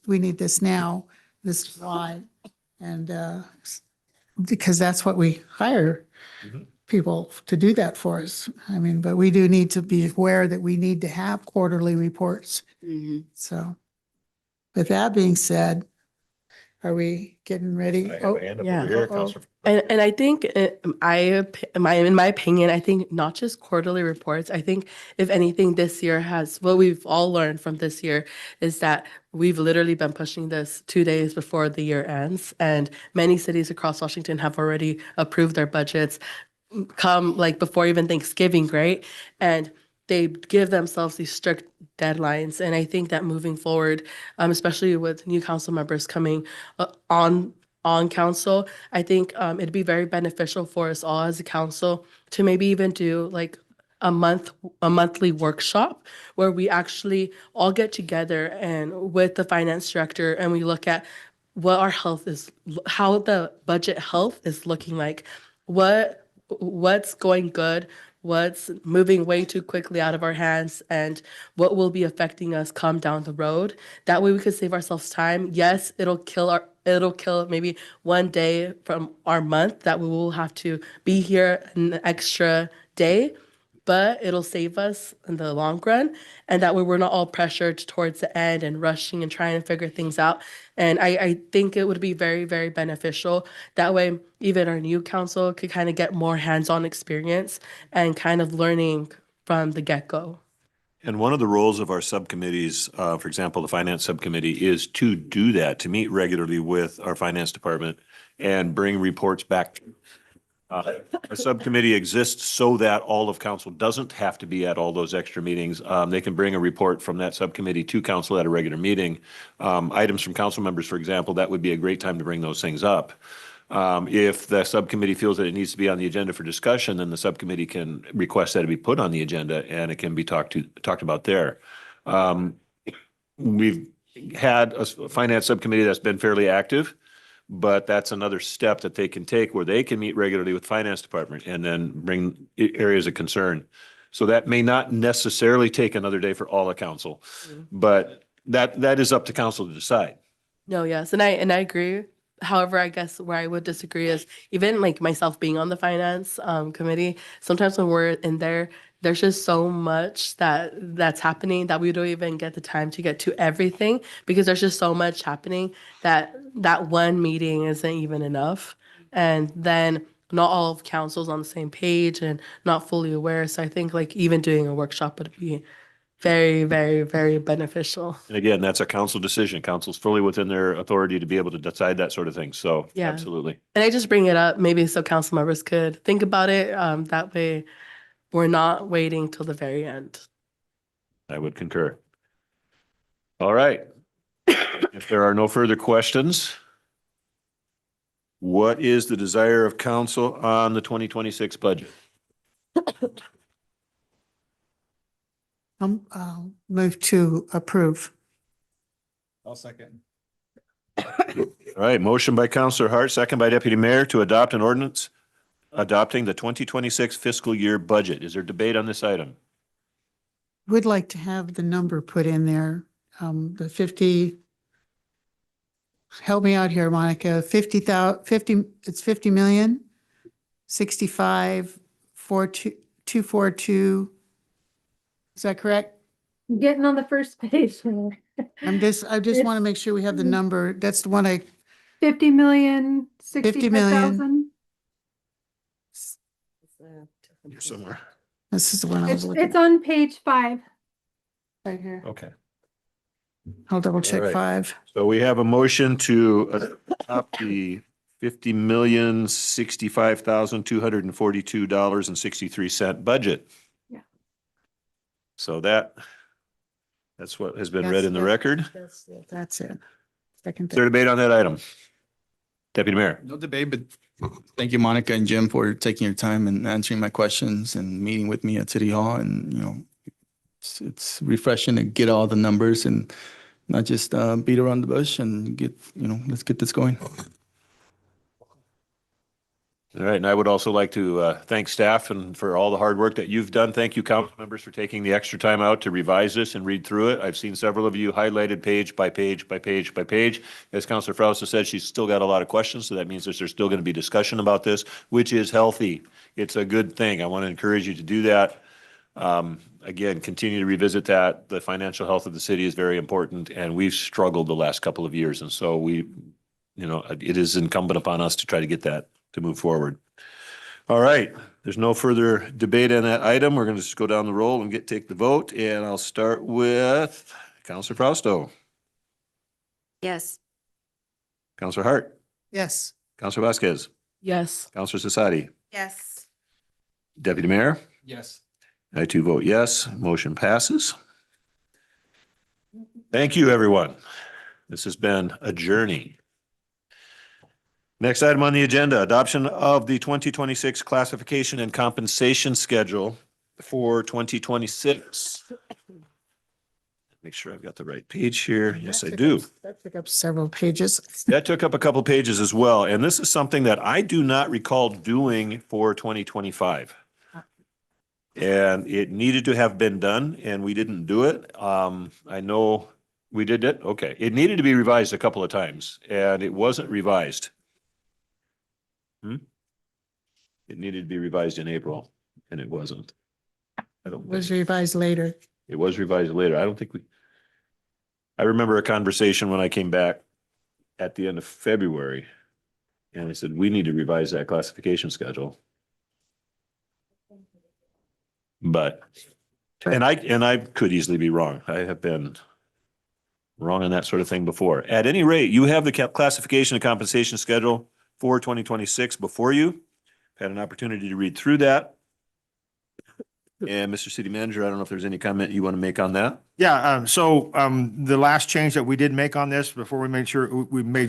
now, this is why. And because that's what we hire people to do that for us. I mean, but we do need to be aware that we need to have quarterly reports. Mhm. So with that being said, are we getting ready? Oh, Yeah. And I think in my opinion, I think not just quarterly reports. I think if anything, this year what we've all learned from this year is that we've literally been pushing this 2 days before the year ends, and many cities across Washington have already approved their budgets come like before even Thanksgiving, right? And they give themselves these strict deadlines. And I think that moving forward, especially with new council members coming on council, I think it'd be very beneficial for us all as a council to maybe even do like a monthly workshop where we actually all get together and with the finance director, and we look at what our health is, how the budget health is looking like, what's going good, what's moving way too quickly out of our hands, and what will be affecting us come down the road. That way we could save ourselves time. Yes, it'll kill maybe 1 day from our month that we will have to be here an extra day, but it'll save us in the long run. And that way we're not all pressured towards the end and rushing and trying to figure things out. And I think it would be very, very beneficial. That way, even our new council could kind of get more hands-on experience and kind of learning from the get-go. And one of the roles of our subcommittees, for example, the finance subcommittee, is to do that, to meet regularly with our finance department and bring reports back. Our subcommittee exists so that all of council doesn't have to be at all those extra meetings. They can bring a report from that subcommittee to council at a regular meeting. Items from council members, for example, that would be a great time to bring those things up. If the subcommittee feels that it needs to be on the agenda for discussion, then the subcommittee can request that it be put on the agenda and it can be talked about there. We've had a finance subcommittee that's been fairly active, but that's another step that they can take where they can meet regularly with finance department and then bring areas of concern. So that may not necessarily take another day for all of council, but that is up to council to decide. No, yes, and I agree. However, I guess where I would disagree is even like myself being on the finance committee, sometimes when we're in there, there's just so much that's happening that we don't even get the time to get to everything because there's just so much happening that one meeting isn't even enough. And then not all of council's on the same page and not fully aware. So I think like even doing a workshop would be very, very, very beneficial. And again, that's a council decision. Council's fully within their authority to be able to decide that sort of thing. So Yeah. absolutely. And I just bring it up maybe so council members could think about it. That way we're not waiting till the very end. I would concur. All right. If there are no further questions, what is the desire of council on the 2026 budget? I'll move to approve. I'll second. All right, motion by Counselor Hart, second by Deputy Mayor to adopt an ordinance adopting the 2026 fiscal year budget. Is there debate on this item? Would like to have the number put in there, the 50. Help me out here, Monica. 50, it's 50 million, 65, 242. Is that correct? Getting on the first page. I just want to make sure we have the number. That's the one 50 million, 50 million. 65,000. Here somewhere. This is the one I was looking It's at. on page 5. Right here. Okay. I'll double check All right. 5. So we have a motion to adopt the $50,065,242.63 budget. Yeah. So that's what has been read in the Yes, record. That's it. Second Is there thing. debate on that item? Deputy Mayor. No debate, but thank you, Monica and Jim, for taking your time and answering my questions and meeting with me at City Hall. And, it's refreshing to get all the numbers and not just beat around the bush and let's get this going. All right, and I would also like to thank staff and for all the hard work that you've done. Thank you, council members, for taking the extra time out to revise this and read through it. I've seen several of you highlighted page by page by page by page. As Councilor Frausta said, she's still got a lot of questions, so that means there's still going to be discussion about this, which is healthy. It's a good thing. I want to encourage you to do that. Again, continue to revisit that. The financial health of the city is very important, and we've struggled the last couple of years, and so it is incumbent upon us to try to get that to move forward. All right, there's no further debate on that item. We're going to just go down the roll and take the vote, and I'll start with Councilor Frausto, Yes. Councilor Hart, Yes. Councilor Vasquez, Yes. Councilor Sasadi, Yes. Deputy Mayor. Yes. I too vote yes. Motion passes. Thank you, everyone. This has been a journey. Next item on the agenda, adoption of the 2026 classification and compensation schedule for 2026. Make sure I've got the right page here. Yes, I do. That took up several pages. That took up a couple pages as well. And this is something that I do not recall doing for 2025. And it needed to have been done and we didn't do it. I know we did it. Okay. It needed to be revised a couple of times and it wasn't revised. It needed to be revised in April and it wasn't. I don't Was think revised later. it was revised later. I remember a conversation when I came back at the end of February. And I said, we need to revise that classification schedule. But And I could easily be wrong. I have been wrong on that sort of thing before. At any rate, you have the classification and compensation schedule for 2026 before you. Had an opportunity to read through that. And Mr. City Manager, I don't know if there's any comment you want to make on that? Yeah, the last change that we did make on this before we made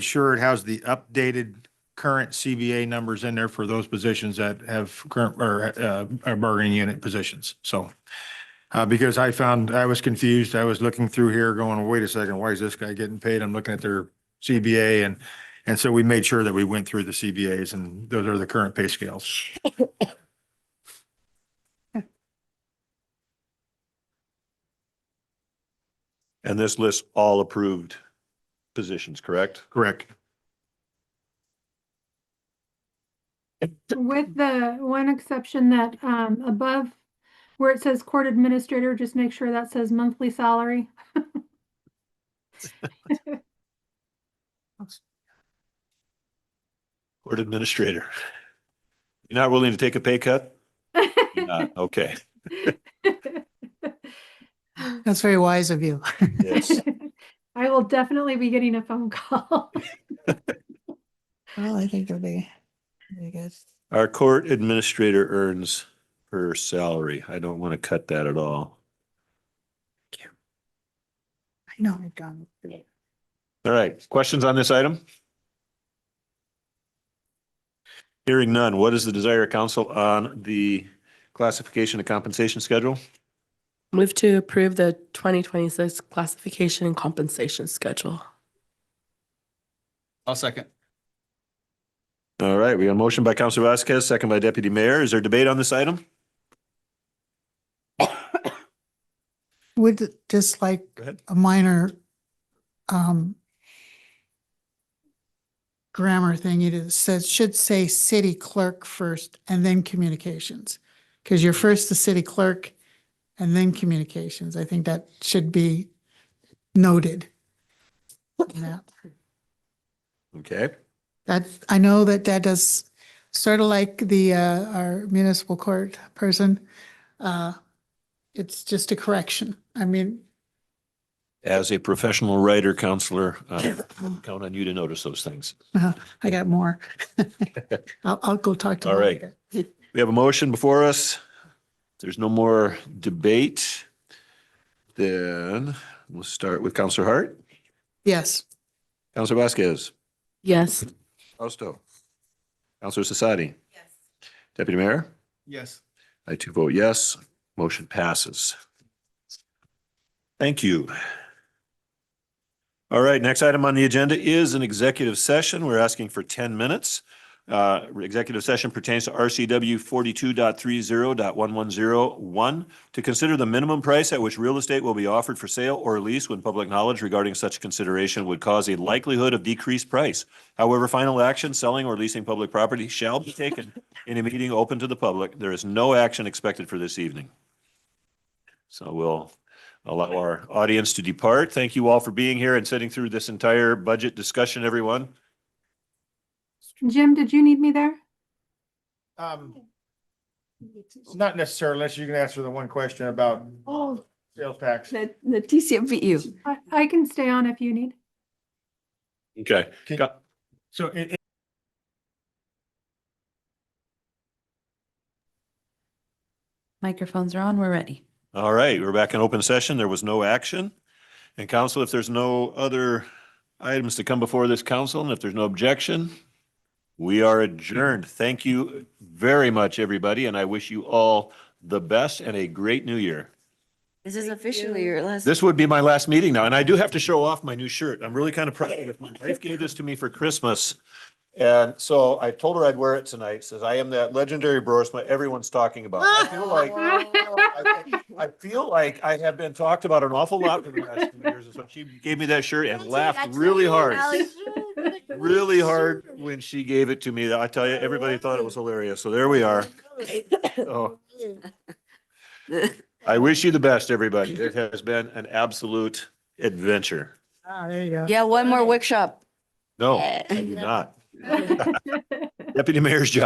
sure it has the updated current CBA numbers in there for those positions that have current or are bargaining unit positions. So because I was confused. I was looking through here going, wait a second, why is this guy getting paid? I'm looking at their CBA and so we made sure that we went through the CBAs and those are the current pay scales. And this lists all approved positions, correct? Correct. With the one exception that above where it says court administrator, just make sure that says monthly salary. Court administrator. You're not willing to take a pay cut? You're not. Okay. That's very wise of you. Yes. I will definitely be getting a phone call. Well, I think it'll be good. Our court administrator earns per salary. I don't want to cut that at all. I know I've gone. All right. Questions on this item? Hearing none. What is the desire of council on the classification and compensation schedule? Move to approve the 2026 classification and compensation schedule. I'll second. All right. We got a motion by Councilor Vasquez, second by Deputy Mayor. Is there debate on this item? Would just like Go ahead. a minor grammar thing, it says, should say city clerk first and then communications. Because you're first the city clerk and then communications. I think that should be noted. Yeah. Okay. That, I know that does sort of like the, our municipal court person. It's just a correction. I mean, As a professional writer, Counselor, count on you to notice those things. I got more. I'll go talk to All them right. later. We have a motion before us. If there's no more debate, then we'll start with Counselor Hart, Yes. Counselor Vasquez, Yes. Fausto, Counselor Sasadi, Yes. Deputy Mayor. Yes. I too vote yes. Motion passes. Thank you. All right, next item on the agenda is an executive session. We're asking for 10 minutes. Executive session pertains to RCW 42.30.1101 to consider the minimum price at which real estate will be offered for sale or lease when public knowledge regarding such consideration would cause a likelihood of decreased price. However, final action, selling or leasing public property shall be taken in a meeting open to the public. There is no action expected for this evening. So we'll allow our audience to depart. Thank you all for being here and sitting through this entire budget discussion, everyone. Jim, did you need me there? Not necessarily, unless you can answer the one question about Oh, sales tax. the TCFU. I can stay on if you need. Okay. So Microphones are on, we're ready. All right, we're back in open session. There was no action. And council, if there's no other items to come before this council, and if there's no objection, we are adjourned. Thank you very much, everybody, and I wish you all the best and a great new year. This is officially your last. This would be my last meeting now, and I do have to show off my new shirt. I'm really kind of proud of it. My wife gave this to me for Christmas. And so I told her I'd wear it tonight. Says, I am that legendary Borisma everyone's talking about. I feel like I have been talked about an awful lot for the last 2 years. And so she gave me that shirt and laughed really hard. Really hard when she gave it to me. I tell you, everybody thought it was hilarious. So there we are. Oh. I wish you the best, everybody. It has been an absolute adventure. Ah, there you go. Yeah, one more workshop. No, I do not. Deputy Mayor's job.